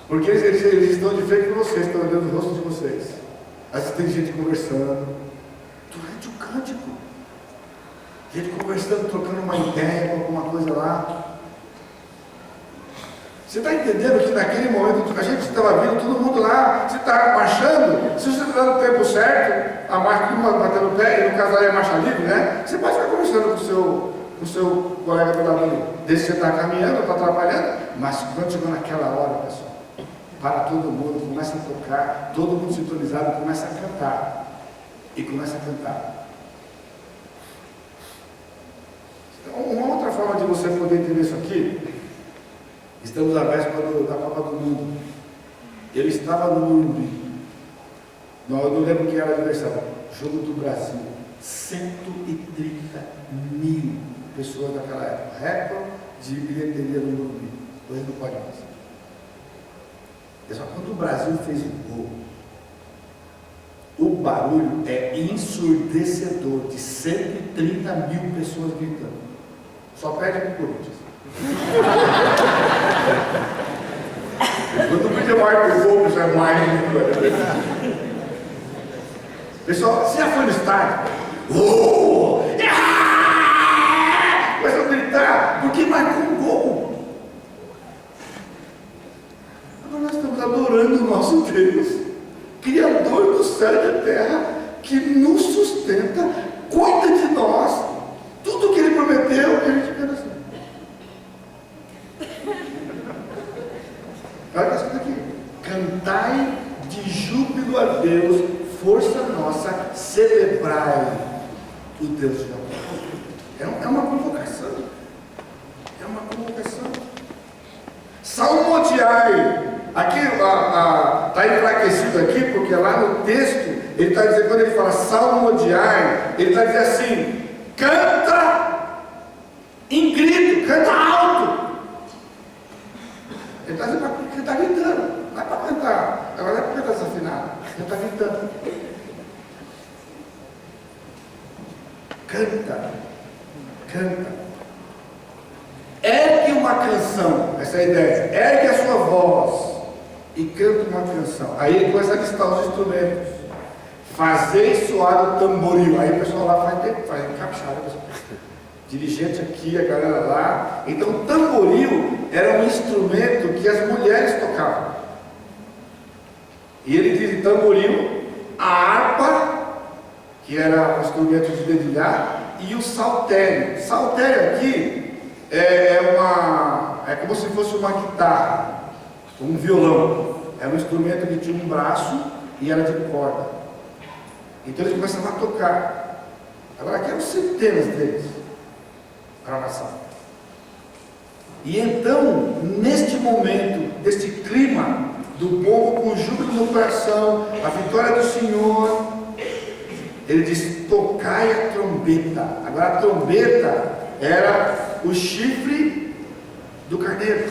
Porque eles estão de frente com vocês, estão olhando o rosto de vocês. Às vezes tem gente conversando durante o cântico, gente conversando, trocando uma ideia, alguma coisa lá. Você está entendendo que naquele momento a gente estava vindo, todo mundo lá, você está marchando, se você está dando o tempo certo, a marcha, todo mundo batendo o pé, e no caso aí é marcha livre, né? Você pode ficar conversando com o seu colega do lado ali, desde que você está caminhando, está atrapalhando, mas quando chegou naquela hora, pessoal, para todo mundo, começa a tocar, todo mundo sintonizado, começa a cantar. E começa a cantar. Então, uma outra forma de você poder entender isso aqui, estamos à véspera da Copa do Mundo. Eu estava no Morumbi. Eu não lembro quem era o adversário. Jogo do Brasil. 130 mil pessoas naquela época. Recorde de bilheteria no Morumbi. Hoje não pode mais. Pessoal, quando o Brasil fez o gol, o barulho é ensurdecedor, de 130 mil pessoas gritando. Só perde para o Corinthians. Quando o vídeo marca o gol, já é mais. Pessoal, você já foi no estádio? Começou a gritar, porque marcou um gol. Nós estamos adorando o nosso Deus, Criador do céu e da terra, que nos sustenta, cuida de nós, tudo que Ele prometeu, a gente quer assim. Olha essa aqui: cantai de júbilo a Deus, força nossa, celebrai o Deus de Jacó. É uma convocação. É uma convocação. Salmodiai. Aqui está enfraquecido aqui, porque lá no texto, ele está dizendo, quando ele fala salmodiai, ele está dizendo assim: canta em grito, canta alto. Ele está dizendo que está gritando, não é para cantar, agora não é para cantar desafinado, ele está gritando. Canta, canta. Ergue uma canção, essa é a ideia, ergue a sua voz e canta uma canção. Aí ele começa a listar os instrumentos. Fazei soar o tamboril. Aí o pessoal lá faz encaixada. Dirigente aqui, a galera lá. Então o tamboril era um instrumento que as mulheres tocavam. E ele diz tamboril, a harpa, que era um instrumento de dedilhar, e o saltério. Saltério aqui é como se fosse uma guitarra, um violão. Era um instrumento que tinha um braço e era de corda. Então eles começavam a tocar. Agora aqui eram centenas deles para a nação. E então, neste momento, neste clima, do povo com júbilo no coração, a vitória do Senhor. Ele diz: tocai a trombeta. Agora a trombeta era o chifre do carneiro.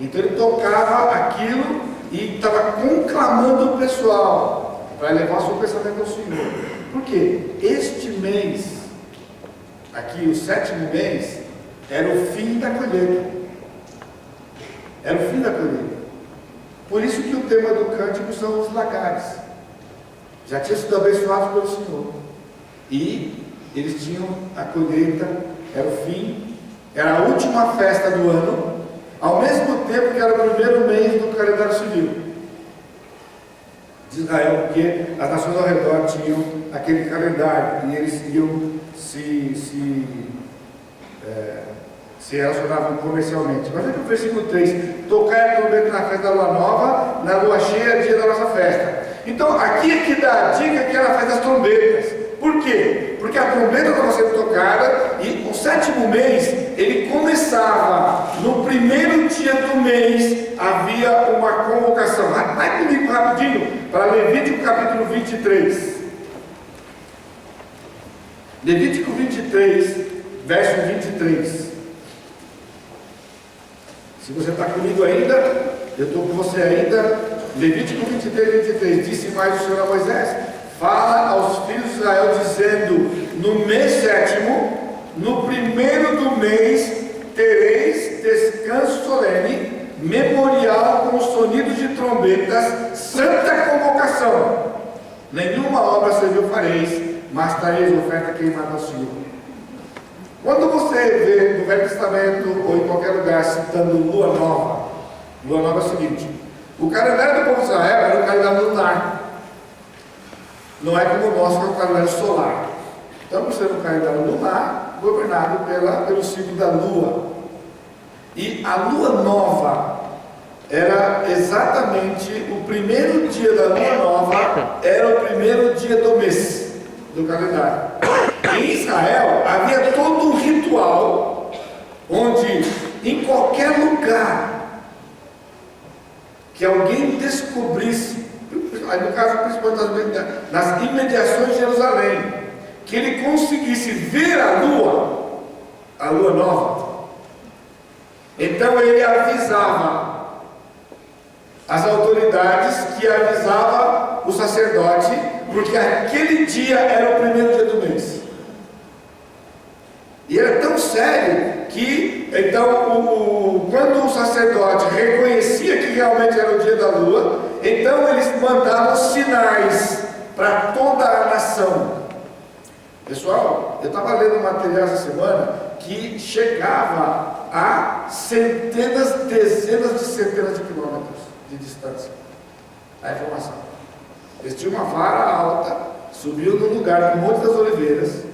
Então ele tocava aquilo e estava conclamando o pessoal para levar o seu pensamento ao Senhor. Por quê? Este mês, aqui o 7º mês, era o fim da colheita. Era o fim da colheita. Por isso que o tema do cântico são os lagares. Já tinham sido abençoados pelo Senhor. E eles tinham a colheita, era o fim, era a última festa do ano, ao mesmo tempo que era o primeiro mês do calendário civil de Israel, porque as nações ao redor tinham aquele calendário e eles iam se relacionavam comercialmente. Mas veja o versículo 3: tocai a trombeta na festa da lua nova, na lua cheia, dia da nossa festa. Então aqui é que dá a dica que era a festa das trombetas. Por quê? Porque a trombeta estava sendo tocada e o 7º mês, ele começava no primeiro dia do mês, havia uma convocação. Vai comigo rapidinho para Levítico capítulo 23. Levítico 23, verso 23. Se você está comigo ainda, eu estou com você ainda. Levítico 23, 23. Disse mais o Senhor a Moisés: fala aos filhos de Israel, dizendo: no mês 7º, no primeiro do mês, tereis descanso solene, memorial com sonidos de trombetas, santa convocação. Nenhuma obra servil fareis, mas trareis oferta queimada ao Senhor. Quando você vê no Velho Testamento ou em qualquer lugar citando lua nova é o seguinte: o calendário do povo de Israel era o calendário lunar. Não é como o nosso, que é o calendário solar. Estamos sendo um calendário lunar, governado pelo ciclo da lua. E a lua nova era exatamente o primeiro dia da lua nova, era o primeiro dia do mês do calendário. Em Israel havia todo um ritual onde, em qualquer lugar que alguém descobrisse, no caso principalmente nas imediações de Jerusalém, que ele conseguisse ver a lua nova, então ele avisava as autoridades, que avisava o sacerdote, porque aquele dia era o primeiro dia do mês. E era tão sério que, então, quando o sacerdote reconhecia que realmente era o dia da lua, então eles mandavam sinais para toda a nação. Pessoal, eu estava lendo um material essa semana que chegava a centenas, dezenas de centenas de quilômetros de distância. A informação. Eles tinham uma vara alta, subiam num lugar com um monte das oliveiras,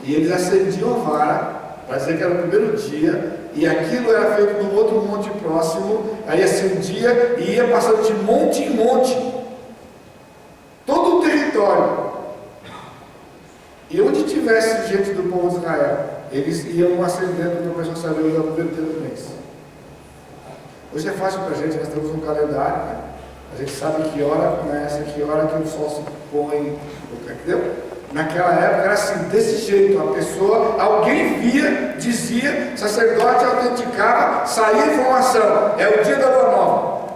e eles acendiam a vara para dizer que era o primeiro dia, e aquilo era feito num outro monte próximo, aí acendia e ia passando de monte em monte, todo o território. E onde tivesse gente do povo de Israel, eles iam acendendo para o pessoal saber o primeiro dia do mês. Hoje é fácil para a gente, nós temos um calendário, né? A gente sabe que hora começa, que hora que o sol se põe, entendeu? Naquela época era assim, desse jeito, a pessoa, alguém via, dizia, sacerdote autenticava, saía a informação, é o dia da lua nova.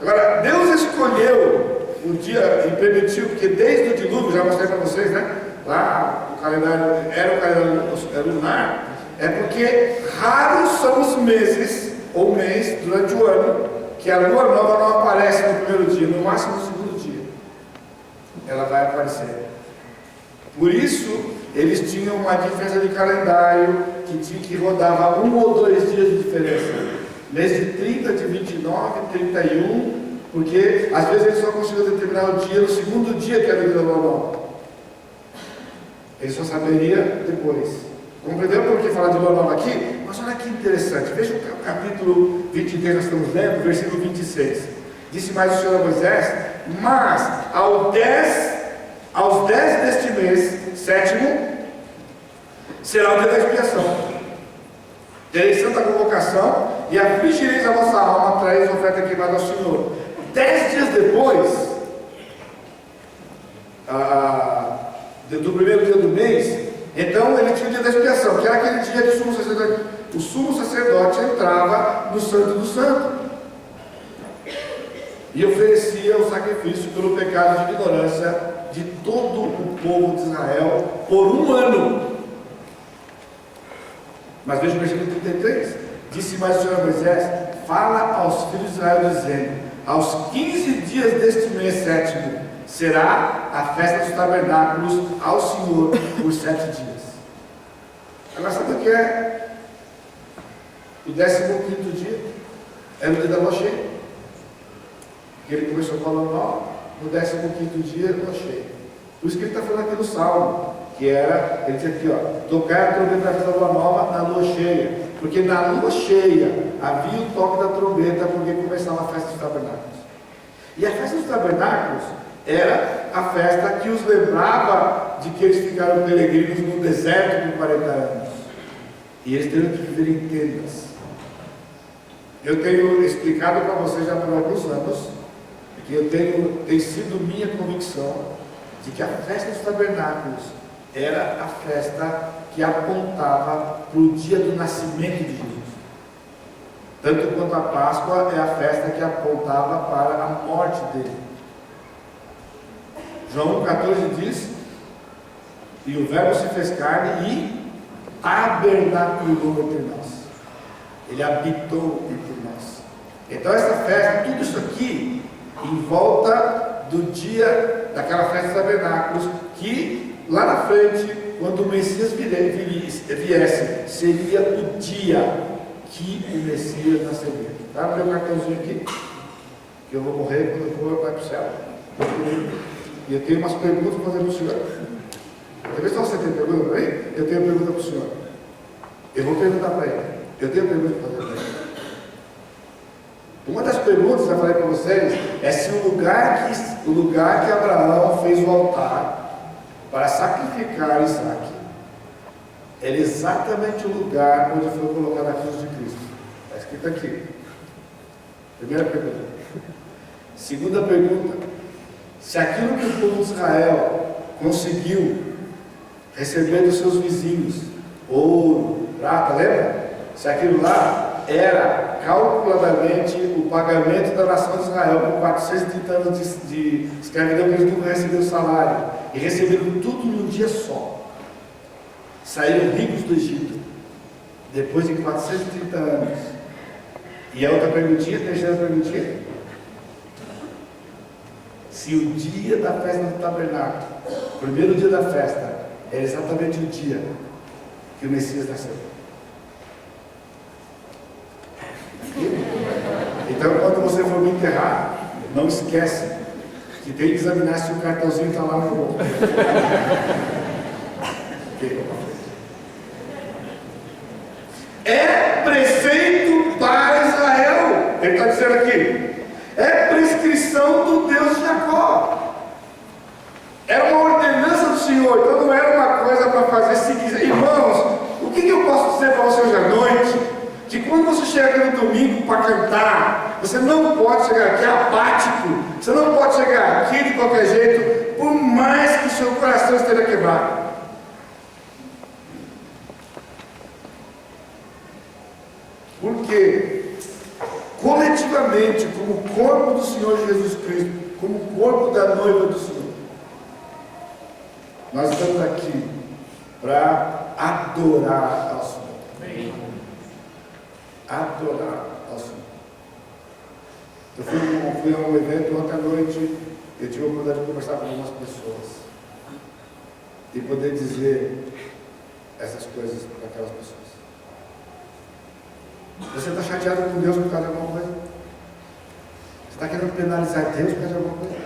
Agora, Deus escolheu o dia e permitiu, porque desde o dilúvio, já mostrei para vocês, né? Lá o calendário era o calendário lunar, é porque raros são os meses ou mês durante o ano que a lua nova não aparece no primeiro dia, no máximo no segundo dia ela vai aparecer. Por isso eles tinham uma diferença de calendário que rodava 1 ou 2 dias de diferença, mês de 30, de 29, 31, porque às vezes eles só conseguiam determinar o dia no segundo dia que era o dia da lua nova. Ele só saberia depois. Compreendeu por que falar de lua nova aqui? Mas olha que interessante. Veja o capítulo 23, nós estamos lendo, versículo 26. Disse mais o Senhor a Moisés: mas aos 10 deste mês, 7º, será o dia da expiação. Tereis santa convocação e afligireis a vossa alma, trareis oferta queimada ao Senhor. O 10 dias depois do primeiro dia do mês, então ele tinha o dia da expiação, que era aquele dia que o sumo sacerdote entrava no Santo do Santo e oferecia o sacrifício pelo pecado de ignorância de todo o povo de Israel por um ano. Mas veja o versículo 33, disse mais o Senhor a Moisés: fala aos filhos de Israel dizendo: aos 15 dias deste mês sétimo será a festa dos tabernáculos ao Senhor por 7 dias. Agora sabe o que é o 15º dia? Era o dia da lua cheia. Ele começou com a lua nova, no 15º dia, lua cheia. Por isso que ele está falando aqui no Salmo, que era, ele diz aqui, ó, tocar a trombeta da lua nova na lua cheia, porque na lua cheia havia o toque da trombeta, porque começava a festa dos tabernáculos. E a festa dos tabernáculos era a festa que os lembrava de que eles ficaram peregrinos no deserto por 40 anos, e eles teriam que viver em tendas. Eu tenho explicado para vocês já por alguns anos, que tem sido minha convicção de que a festa dos tabernáculos era a festa que apontava para o dia do nascimento de Jesus. Tanto quanto a Páscoa é a festa que apontava para a morte dele. João 14 diz: e o Verbo se fez carne e tabernaculou entre nós. Ele habitou entre nós. Então essa festa, tudo isso aqui, em volta do dia daquela festa dos tabernáculos, que lá na frente, quando o Messias viesse, seria o dia que o Messias nasceria. Tá? Meu cartãozinho aqui, que eu vou morrer quando eu for para o céu. E eu tenho umas perguntas para fazer para o senhor. Talvez só você tenha pergunta para ele. Eu tenho pergunta para o senhor. Eu vou perguntar para ele. Eu tenho pergunta para fazer para ele. Uma das perguntas que eu falei para vocês é se o lugar que Abraão fez o altar para sacrificar Isaac era exatamente o lugar onde foi colocada a cruz de Cristo. Está escrito aqui. Primeira pergunta. Segunda pergunta: se aquilo que o povo de Israel conseguiu receber dos seus vizinhos, ouro, prata, lembra? Se aquilo lá era calculadamente o pagamento da nação de Israel por 430 anos de escravidão, que eles nunca receberam salário, e receberam tudo num dia só. Saíram ricos do Egito, depois de 430 anos. E a outra perguntinha, terceira perguntinha: se o dia da festa do tabernáculo, o primeiro dia da festa, é exatamente o dia que o Messias nasceu. Então, quando você for me enterrar, não esquece que tem que examinar se o cartãozinho está lá no meu. É preceito para Israel. Ele está dizendo aqui: é prescrição do Deus de Jacó. Era uma ordenança do Senhor. Então não era uma coisa para fazer se quiser. Irmãos, o que eu posso dizer para você hoje à noite? Que quando você chega no domingo para cantar, você não pode chegar aqui apático. Você não pode chegar aqui de qualquer jeito, por mais que o seu coração esteja quebrado. Porque coletivamente, como corpo do Senhor Jesus Cristo, como corpo da noiva do Senhor, nós estamos aqui para adorar ao Senhor. Amém. Adorar ao Senhor. Eu fui a um evento ontem à noite, eu tive a oportunidade de conversar com algumas pessoas e poder dizer essas coisas para aquelas pessoas. Você está chateado com Deus por causa de alguma coisa? Você está querendo penalizar Deus por causa de alguma coisa?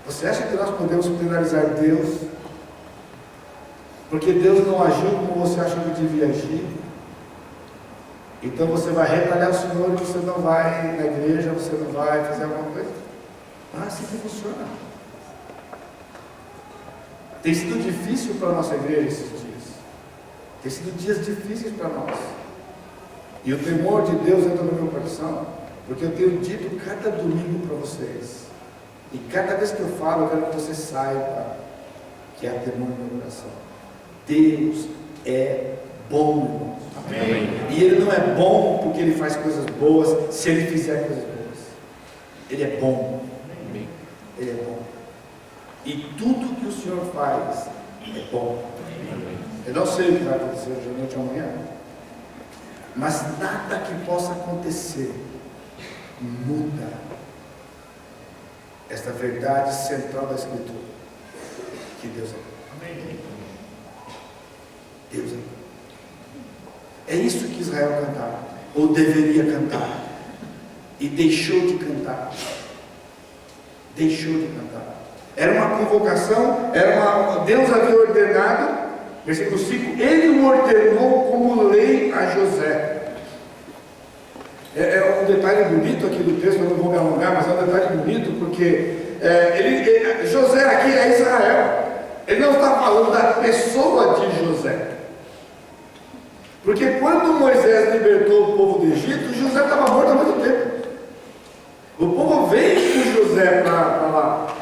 Você acha que nós podemos penalizar Deus porque Deus não agiu como você achou que devia agir? Então você vai retalhar o Senhor e você não vai na igreja, você não vai fazer alguma coisa? Não é assim que funciona. Tem sido difícil para a nossa igreja esses dias. Tem sido dias difíceis para nós. E o temor de Deus entra no meu coração, Porque eu tenho dito cada domingo para vocês, e cada vez que eu falo, eu quero que você saiba que é a temor do meu coração. Deus é bom, irmãos. Amém. E Ele não é bom porque Ele faz coisas boas, se Ele fizer coisas boas. Ele é bom. Amém. Ele é bom. E tudo que o Senhor faz é bom. Amém. Eu não sei o que vai acontecer hoje à noite ou amanhã, mas nada que possa acontecer muda esta verdade central da Escritura, que Deus é bom. Amém. Deus é bom. É isso que Israel cantava, ou deveria cantar, e deixou de cantar. Deixou de cantar. Era uma convocação, Deus havia ordenado, versículo 5, Ele o ordenou como lei a José. É um detalhe bonito aqui do texto, eu não vou me alongar, mas é um detalhe bonito, porque José aqui é Israel. Ele não está falando da pessoa de José. Porque quando Moisés libertou o povo do Egito, José estava morto há muito tempo. O povo veio com José para lá.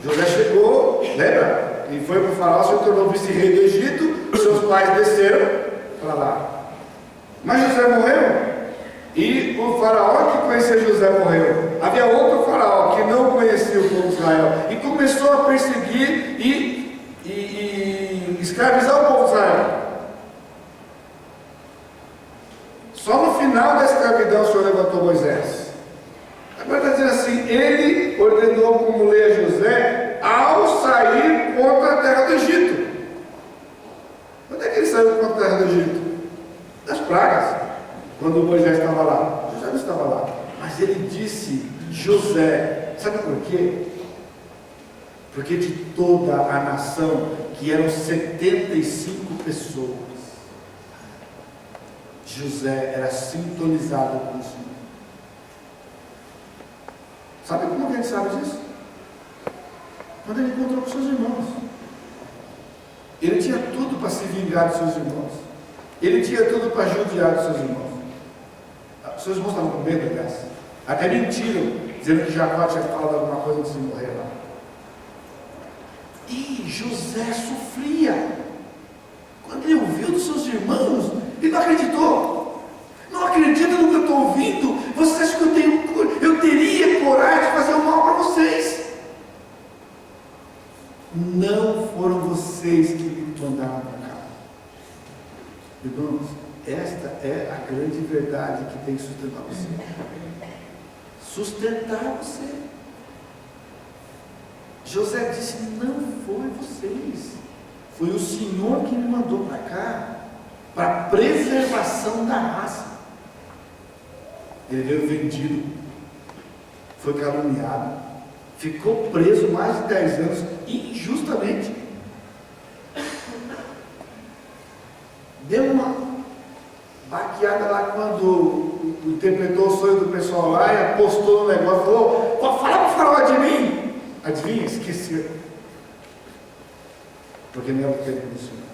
José chegou, lembra? E foi para o faraó, se tornou vice-rei do Egito. Seus pais desceram para lá. Mas José morreu. E o faraó que conhecia José morreu. Havia outro faraó que não conhecia o povo de Israel. E começou a perseguir e escravizar o povo de Israel. Só no final da escravidão o Senhor levantou Moisés. Agora está dizendo assim, Ele ordenou como lei a José ao sair contra a terra do Egito. Quando é que ele saiu contra a terra do Egito? Das pragas. Quando Moisés estava lá. José não estava lá. Mas ele disse, José, sabe por quê? Porque de toda a nação, que eram 75 pessoas, José era sintonizado com o Senhor. Sabe como que a gente sabe disso? Quando ele encontrou com seus irmãos. Ele tinha tudo para se vingar dos seus irmãos. Ele tinha tudo para judiar dos seus irmãos. Seus irmãos estavam com medo, aliás. Até mentiram, dizendo que Jacó tinha falado alguma coisa antes de morrer lá. E José sofria. Quando ele ouviu dos seus irmãos, ele não acreditou. Não acredita no que eu estou ouvindo. Vocês acham que eu teria coragem de fazer o mal para vocês? Não foram vocês que me mandaram para cá. Irmãos, esta é a grande verdade que tem que sustentar você. Sustentar você. José disse, não foi vocês. Foi o Senhor que me mandou para cá, para a preservação da raça. Ele veio vendido, foi caluniado, ficou preso mais de 10 anos, injustamente. Deu uma baqueada lá quando interpretou o sonho do pessoal lá e apostou no negócio, falou, pode falar para o faraó de mim. Adivinha? Esqueceu. Porque não é o tempo do Senhor.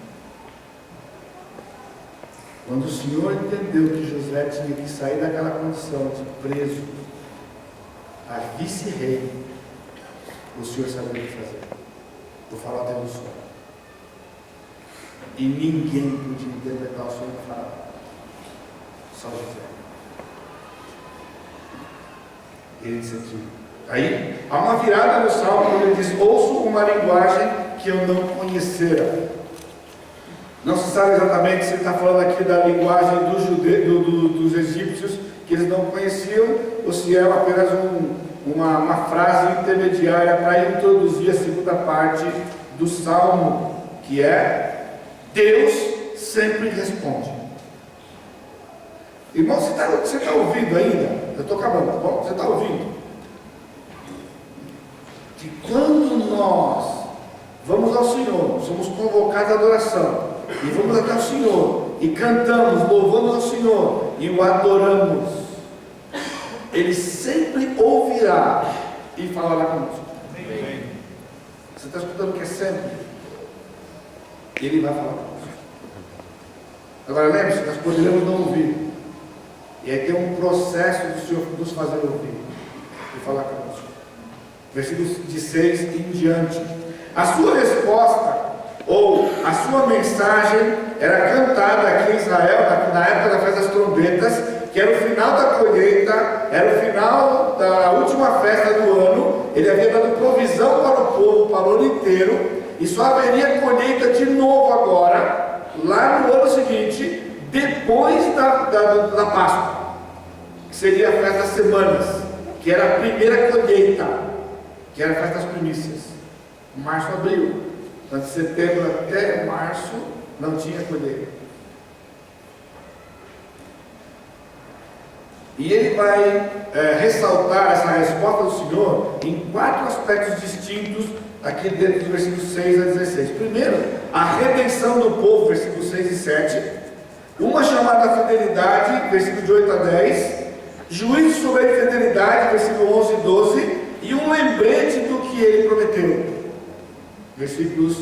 Quando o Senhor entendeu que José tinha que sair daquela condição de preso a vice-rei, o Senhor sabia o que fazer. O faraó teve um sonho. E ninguém podia interpretar o sonho do faraó. Só José. Ele disse aqui. Aí, há uma virada no salmo quando ele diz, ouço uma linguagem que eu não conhecera. Não se sabe exatamente se ele está falando aqui da linguagem dos egípcios, que eles não conheciam, ou se é apenas uma frase intermediária para introduzir a segunda parte do salmo, que é, Deus sempre responde. Irmão, você está ouvindo ainda? Eu estou acabando, tá bom? Você está ouvindo? Que quando nós vamos ao Senhor, somos convocados à adoração, e vamos até o Senhor, e cantamos, louvamos ao Senhor, e o adoramos, Ele sempre ouvirá e falará conosco. Amém. Você está escutando que é sempre? Ele vai falar conosco. Agora lembre-se, nós poderemos não ouvir. E aí tem um processo do Senhor nos fazer ouvir e falar conosco. Versículos de 6 em diante. A sua resposta, ou a sua mensagem, era cantada aqui em Israel, na época da festa das trombetas, que era o final da colheita, era o final da última festa do ano. Ele havia dado provisão para o povo, para o ano inteiro, e só haveria colheita de novo agora, lá no ano seguinte, depois da Páscoa, que seria a festa das semanas, que era a primeira colheita, que era a festa das primícias, março, abril. Então, de setembro até março não tinha colheita. E ele vai ressaltar essa resposta do Senhor em 4 aspectos distintos aqui dentro dos versículos 6 a 16. Primeiro, a redenção do povo, versículos 6 e 7. Uma chamada à fidelidade, versículos de 8 a 10. Juízo sobre a infidelidade, versículos 11 e 12. E um lembrete do que ele prometeu, versículos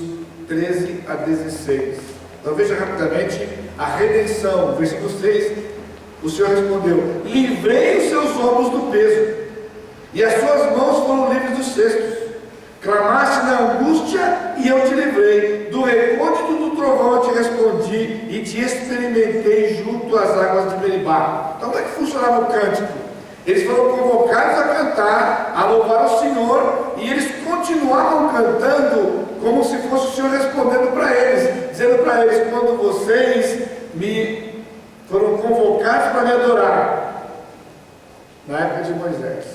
13 a 16. Então veja rapidamente a redenção, versículo 6. O Senhor respondeu: livrei os seus ombros do peso, e as suas mãos foram livres dos cestos. Clamaste na angústia, e eu te livrei. Do recôndito do trovão eu te respondi, e te experimentei junto às águas de Meribá. Então como é que funcionava o cântico? Eles foram convocados a cantar, a louvar o Senhor, e eles continuavam cantando como se fosse o Senhor respondendo para eles, dizendo para eles: quando vocês foram convocados para me adorar, na época de Moisés,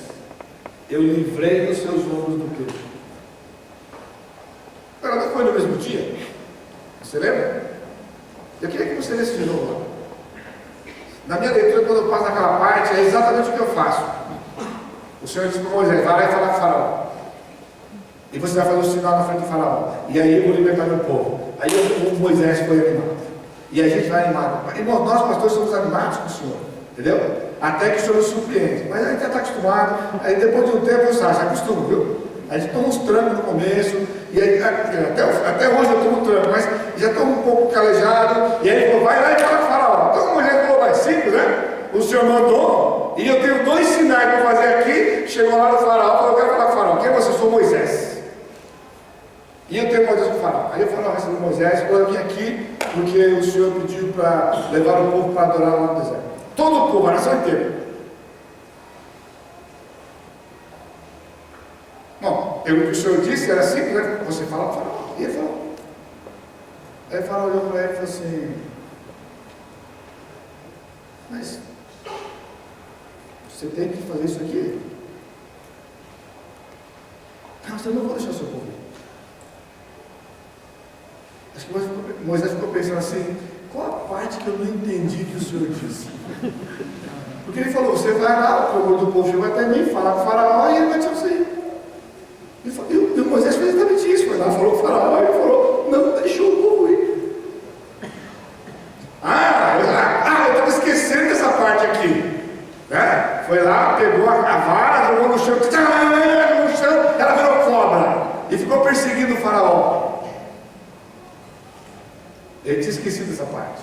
eu livrei dos seus ombros do peso. Agora, não foi no mesmo dia? Você lembra? Eu queria que você lesse de novo lá. Na minha leitura, quando eu passo naquela parte, é exatamente o que eu faço. O Senhor disse para Moisés: vai lá e fala com o faraó, e você vai fazer um sinal na frente do faraó, e aí eu vou libertar meu povo. Aí o Moisés foi animado, e a gente vai animado. Irmão, nós pastores somos animados com o Senhor, entendeu? Até que o Senhor nos surpreende. Mas a gente já está acostumado. Aí depois de um tempo eu já acostuma, viu? A gente toma uns trancos no começo, e aí, até hoje eu tomo tranco, mas já estou um pouco calejado. E aí ele falou: vai lá e fala com o faraó. Então o Moisés falou: mais simples, né? O Senhor mandou, e eu tenho 2 sinais para fazer aqui. Chegou lá no faraó, falou: eu quero falar com o faraó. Quem é você? Eu sou Moisés. E eu tenho Moisés com o faraó. Aí o faraó recebeu Moisés: eu vim aqui porque o Senhor pediu para levar o povo para adorar lá no deserto. Todo o povo, a nação inteira. Bom, pelo que o Senhor disse, era simples, né? Você fala para o faraó. E ele falou. Aí o faraó olhou para ele e falou assim: mas você tem que fazer isso aqui? Não, você não vai deixar o seu povo. Acho que Moisés ficou pensando assim: qual a parte que eu não entendi que o Senhor disse? Porque ele falou: você vai lá, o povo do povo chegou até mim, fala com o faraó e ele vai te sair. E o Moisés fez exatamente isso. Foi lá, falou com o faraó, e ele falou: não deixou o povo ir. Eu estava esquecendo dessa parte aqui, né? Foi lá, pegou a vara, jogou no chão, ela virou cobra e ficou perseguindo o faraó. Ele tinha esquecido dessa parte.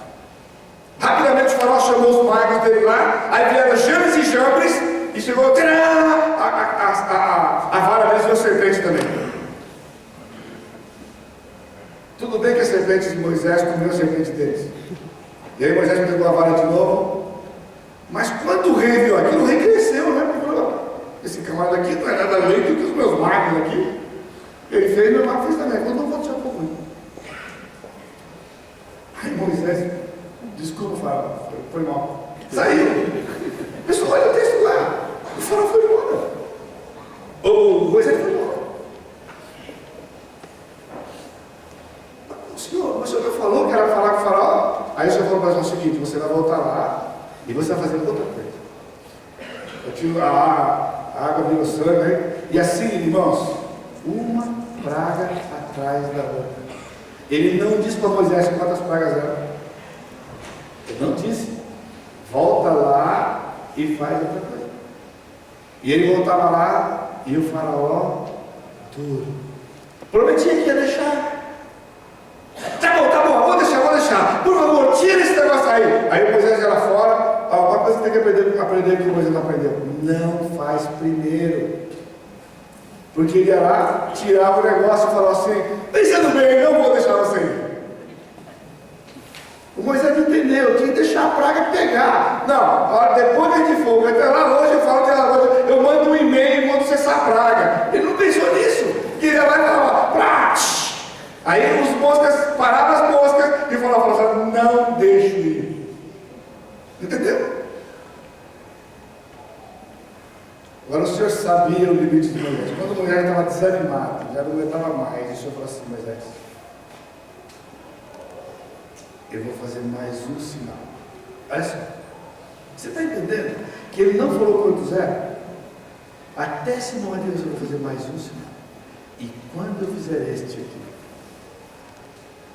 Rapidamente o faraó chamou os magos dele lá, aí vieram Janes e Jambres, e chegou a vara deles virou serpente também. Tudo bem que a serpente de Moisés comeu a serpente deles. E aí Moisés pegou a vara de novo. Mas quando o rei viu aquilo, o rei cresceu, né? Esse camarada aqui não é nada além do que os meus magos aqui. Ele fez, meu mago fez também. Quando não vou deixar um pouco. Aí Moisés, desculpa, faraó, foi mal. Saiu. Pessoal, olha o texto lá. O faraó foi embora. O Moisés foi embora. O senhor não falou que era falar com o faraó? Aí o senhor falou para nós o seguinte: você vai voltar lá e você vai fazer outra coisa. Eu tiro a água virou sangue, né? E assim, irmãos, uma praga atrás da outra. Ele não disse para Moisés quantas pragas eram. Ele não disse. Volta lá e faz outra coisa. E ele voltava lá e o faraó duro. Prometia que ia deixar. Tá bom, vou deixar. Por favor, tira esse negócio aí. Aí Moisés ia lá fora. Uma coisa que tem que aprender Porque ele ia lá, tirava o negócio e falava assim: pensando bem, não vou deixar você ir. O Moisés não entendeu, tinha que deixar a praga pegar. Não, depois de fogo, até lá longe eu falo de lá longe, eu mando um e-mail e mando cessar a praga. Ele não pensou nisso, que ele ia lá e falava, plá, aí os moscas paravam as moscas e falavam, não deixo ir. Entendeu? Agora o Senhor sabia o limite de Moisés. Quando Moisés estava desanimado, já não aguentava mais, o Senhor falou assim: Moisés, eu vou fazer mais um sinal. Olha só, você está entendendo? Que ele não falou quantos eram? Até esse momento eu vou fazer mais um sinal. E quando eu fizer este aqui,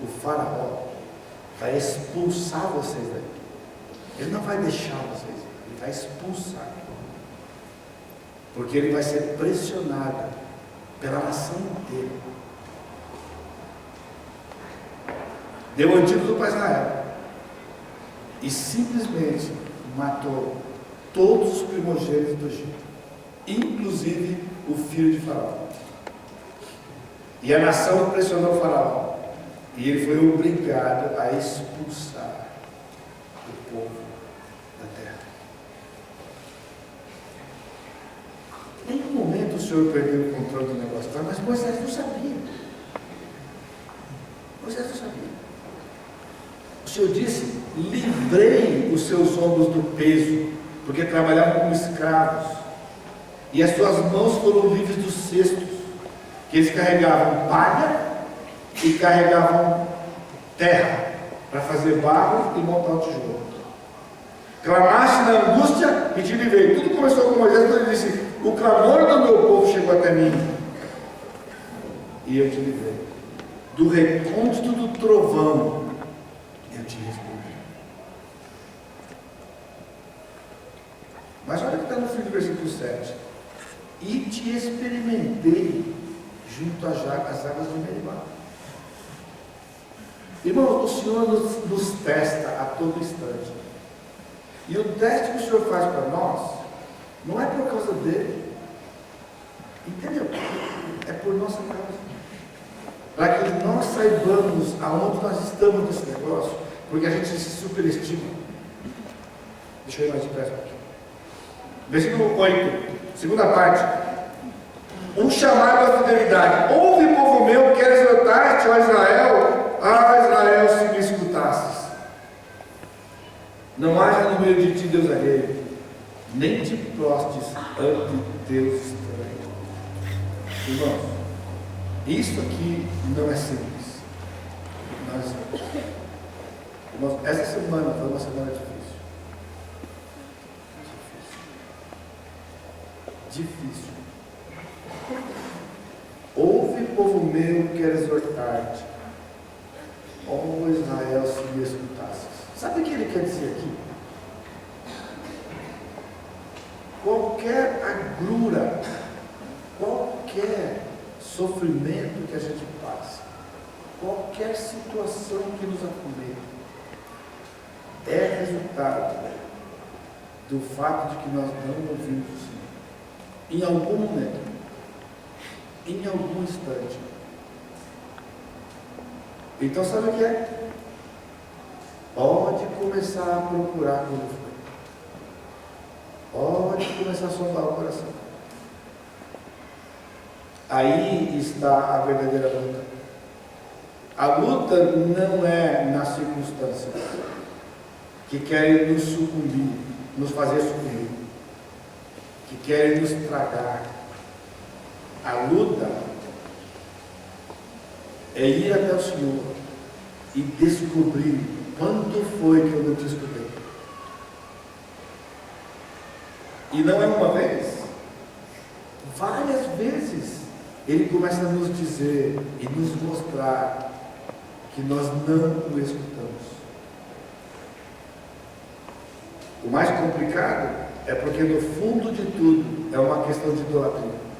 o faraó vai expulsar vocês daí. Ele não vai deixar vocês, ele vai expulsar. Porque ele vai ser pressionado pela nação inteira. Deu o antídoto para Israel e simplesmente matou todos os primogênitos do Egito, inclusive o filho de Faraó. E a nação pressionou o Faraó e ele foi obrigado a expulsar o povo da terra. Em nenhum momento o Senhor perdeu o controle do negócio, mas Moisés não sabia. Moisés não sabia. O Senhor disse: livrei os seus ombros do peso, porque trabalhavam como escravos, e as suas mãos foram livres dos cestos, que eles carregavam palha e carregavam terra para fazer barro e montar o tijolo. Clamaste na angústia e te livrei. Tudo começou com Moisés quando ele disse: o clamor do meu povo chegou até mim e eu te livrei. Do recôndito do trovão eu te respondi. Mas olha o que está no fim do versículo 7. E te experimentei junto às águas do Meribá. Irmão, o Senhor nos testa a todo instante. E o teste que o Senhor faz para nós não é por causa dele. Entendeu? É por nossa causa. Para que nós saibamos aonde nós estamos nesse negócio, porque a gente se superestima. Deixa eu ir mais depressa aqui. Versículo 8, segunda parte. Um chamado à fidelidade. Ouve, povo meu, quero exortar-te, ó Israel, Israel, se me escutasses. Não haja no meio de ti Deus alheio, nem te prostes ante Deus estranho. Irmãos, isso aqui não é simples. Não é simples. Irmãos, essa semana foi uma semana difícil. Difícil. Ouve, povo meu, quero exortar-te. Ó Israel, se me escutasses. Sabe o que ele quer dizer aqui? Qualquer agrura, qualquer sofrimento que a gente passa, qualquer situação que nos acometa, é resultado do fato de que nós não ouvimos o Senhor. Em algum momento, em algum instante. Então sabe o que é? Pode começar a procurar quando foi. Pode começar a sondar o coração. Aí está a verdadeira luta. A luta não é nas circunstâncias que querem nos sucumbir, nos fazer sucumbir, que querem nos tragar. A luta é ir até o Senhor e descobrir quando foi que eu não te escutei. E não é uma vez, várias vezes Ele começa a nos dizer e nos mostrar que nós não o escutamos. O mais complicado é porque no fundo de tudo é uma questão de idolatria.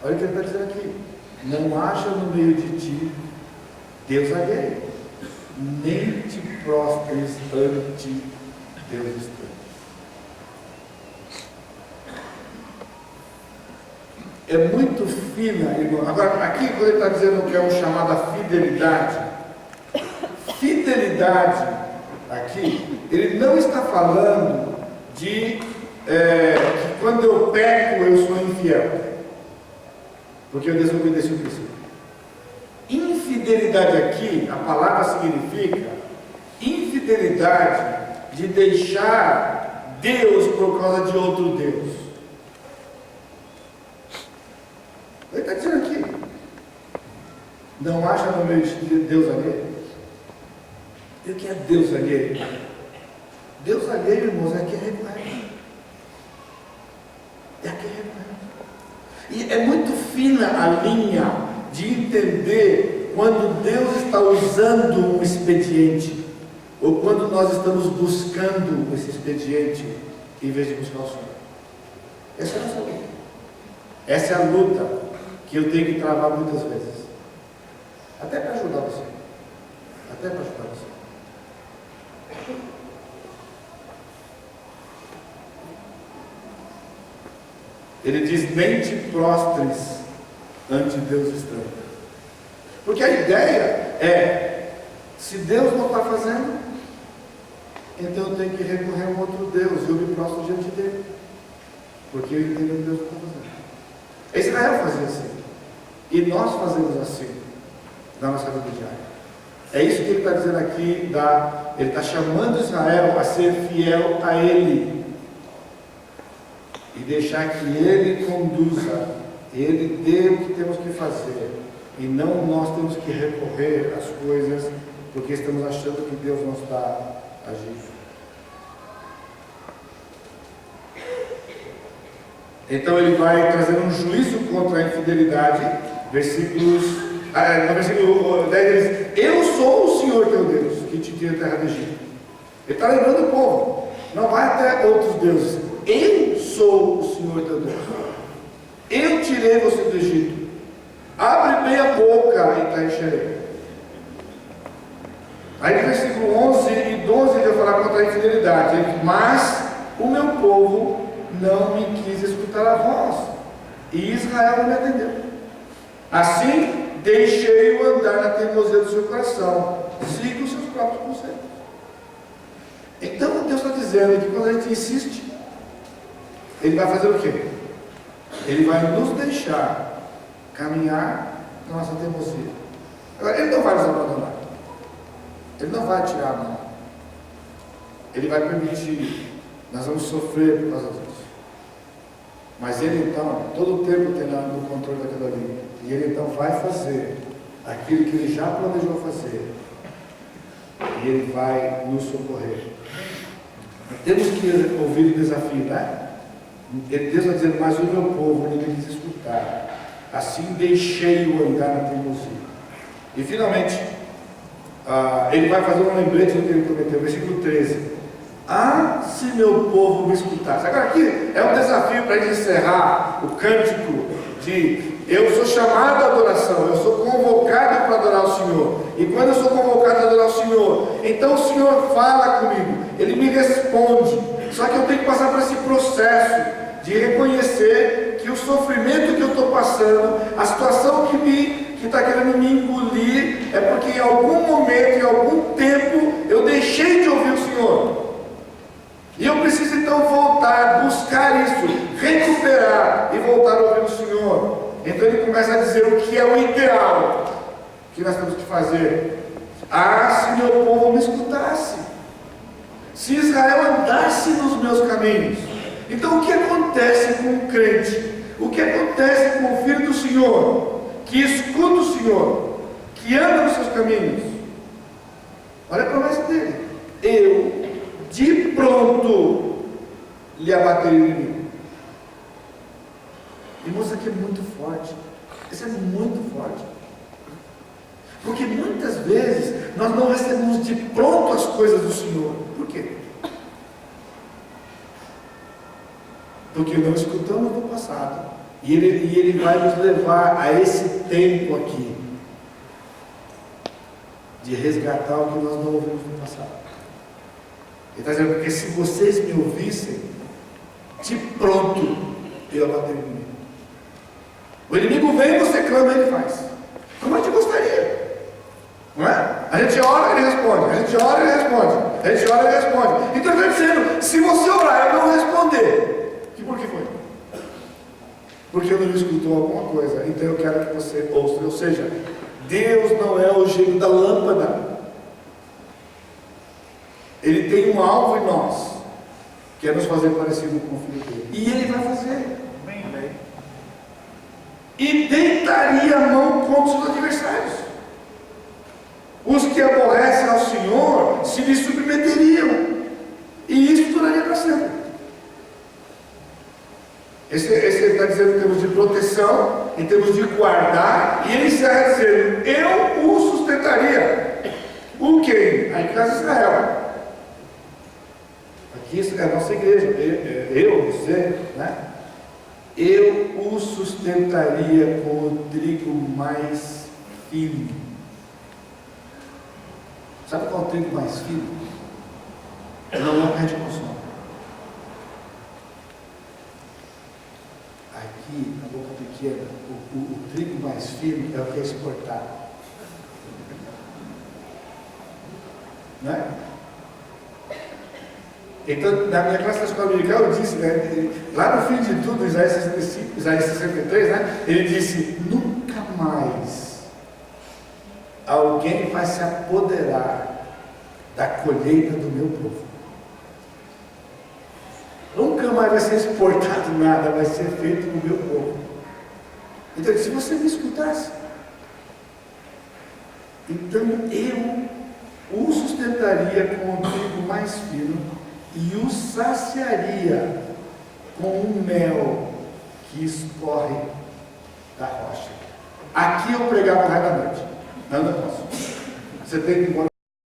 Olha o que ele está dizendo aqui: não haja no meio de ti Deus alheio, nem te prostres ante Deus estranho. é muito fina, irmão. Agora, aqui, quando ele está dizendo que é um chamado a fidelidade, aqui, ele não está falando de que quando eu peco, eu sou infiel, porque eu desobedeci o princípio. Infidelidade aqui, a palavra significa infidelidade de deixar Deus por causa de outro Deus. Ele está dizendo aqui, não acha no meio de Deus alheio? E o que é Deus alheio? Deus alheio, irmãos, é quem reconhece. É quem reconhece. E é muito fina a linha de entender quando Deus está usando um expediente, ou quando nós estamos buscando esse expediente, em vez de buscar o Senhor. Essa é a nossa luta. Essa é a luta que eu tenho que travar muitas vezes. Até para ajudar você. Até para ajudar você. Ele diz, nem te prostres ante Deus estranho. Porque a ideia é, se Deus não está fazendo, então eu tenho que recorrer a um outro Deus, e eu me prostro diante dele. Porque eu entendo que Deus não está fazendo. Israel fazia assim. E nós fazemos assim, na nossa vida diária. É isso que ele está dizendo aqui, ele está chamando Israel a ser fiel a ele. E deixar que ele conduza, ele dê o que temos que fazer. E não nós temos que recorrer às coisas, porque estamos achando que Deus não está agindo. Então ele vai trazer um juízo contra a infidelidade. No versículo 10 ele diz, eu sou o Senhor teu Deus, que te tira a terra do Egito. Ele está lembrando o povo, não vai até outros deuses. Eu sou o Senhor teu Deus. Eu tirei você do Egito. Abre bem a boca e te encherei. Aí no versículo 11 e 12 ele vai falar contra a infidelidade. Ele diz, mas o meu povo não me quis escutar a voz, e Israel não me atendeu. Assim, deixei-o andar na teimosia do seu coração. Siga os seus próprios conselhos. Então Deus está dizendo que quando a gente insiste, Ele vai fazer o quê? Ele vai nos deixar caminhar na nossa teimosia. Agora, Ele não vai nos abandonar. Ele não vai tirar a mão. Ele vai permitir. Nós vamos sofrer por causa disso. Mas Ele então, todo o tempo tem no controle daquilo ali. E Ele então vai fazer aquilo que Ele já planejou fazer. E Ele vai nos socorrer. Temos que ouvir o desafio, né? Deus vai dizer, mas o meu povo não me quis escutar. Assim deixei-o andar na teimosia. E finalmente, Ele vai fazer um lembrete do que Ele prometeu. Versículo 13. Ah, se meu povo me escutasse. Agora aqui é um desafio para a gente encerrar o cântico de eu sou chamado à adoração, eu sou convocado para adorar o Senhor. E quando eu sou convocado a adorar o Senhor, então o Senhor fala comigo, Ele me responde. Só que eu tenho que passar por esse processo de reconhecer que o sofrimento que eu estou passando, a situação que está querendo me engolir, é porque em algum momento, em algum tempo, eu deixei de ouvir o Senhor. E eu preciso então voltar, buscar isso, recuperar e voltar a ouvir o Senhor. Então ele começa a dizer o que é o ideal que nós temos que fazer. Ah, se meu povo me escutasse, se Israel andasse nos meus caminhos. Então o que acontece com o crente? O que acontece com o filho do Senhor, que escuta o Senhor, que anda nos seus caminhos? Olha a promessa dele: eu de pronto lhe abaterei o inimigo. Irmãos, isso aqui é muito forte. Isso é muito forte. Porque muitas vezes nós não recebemos de pronto as coisas do Senhor. Por quê? Porque não escutamos no passado. E ele vai nos levar a esse tempo aqui de resgatar o que nós não ouvimos no passado. Ele está dizendo, porque se vocês me ouvissem, de pronto eu abateria o inimigo. vem, você clama, Ele faz. Como a gente gostaria. Não é? A gente ora, Ele responde. A gente ora, Ele responde. A gente ora, Ele responde. Então Ele está dizendo, se você orar e eu não responder, que por que foi? Porque não escutou alguma coisa. Então eu quero que você ouça. Ou seja, Deus não é o gênio da lâmpada. Ele tem um alvo em nós, que é nos fazer parecido com o Filho dele. E Ele vai fazer. Amém. E deitaria a mão contra os adversários. Os que aborrecem ao Senhor se lhe submeteriam. E isso duraria para sempre. Esse ele está dizendo em termos de proteção, em termos de guardar, e ele está dizendo, eu o sustentaria. O quem? A casa de Israel. Aqui é a nossa igreja, eu, você, né? Eu o sustentaria com o trigo mais fino. Sabe qual é o trigo mais fino? Não é o que a gente consome. Aqui, na boca pequena, o trigo mais fino é o que é exportado. Não é? Então, na minha classe da escola dominical, eu disse, né, lá no fim de tudo, Isaías 65, Isaías 63, né, ele disse, nunca mais alguém vai se apoderar da colheita do meu povo. Nunca mais vai ser exportado nada, vai ser feito no meu povo. Então, se você me escutasse, então eu o sustentaria com o trigo mais fino e o saciaria com o mel que escorre da rocha. Aqui eu pregava o resto da noite. Não posso. Você tem que ir embora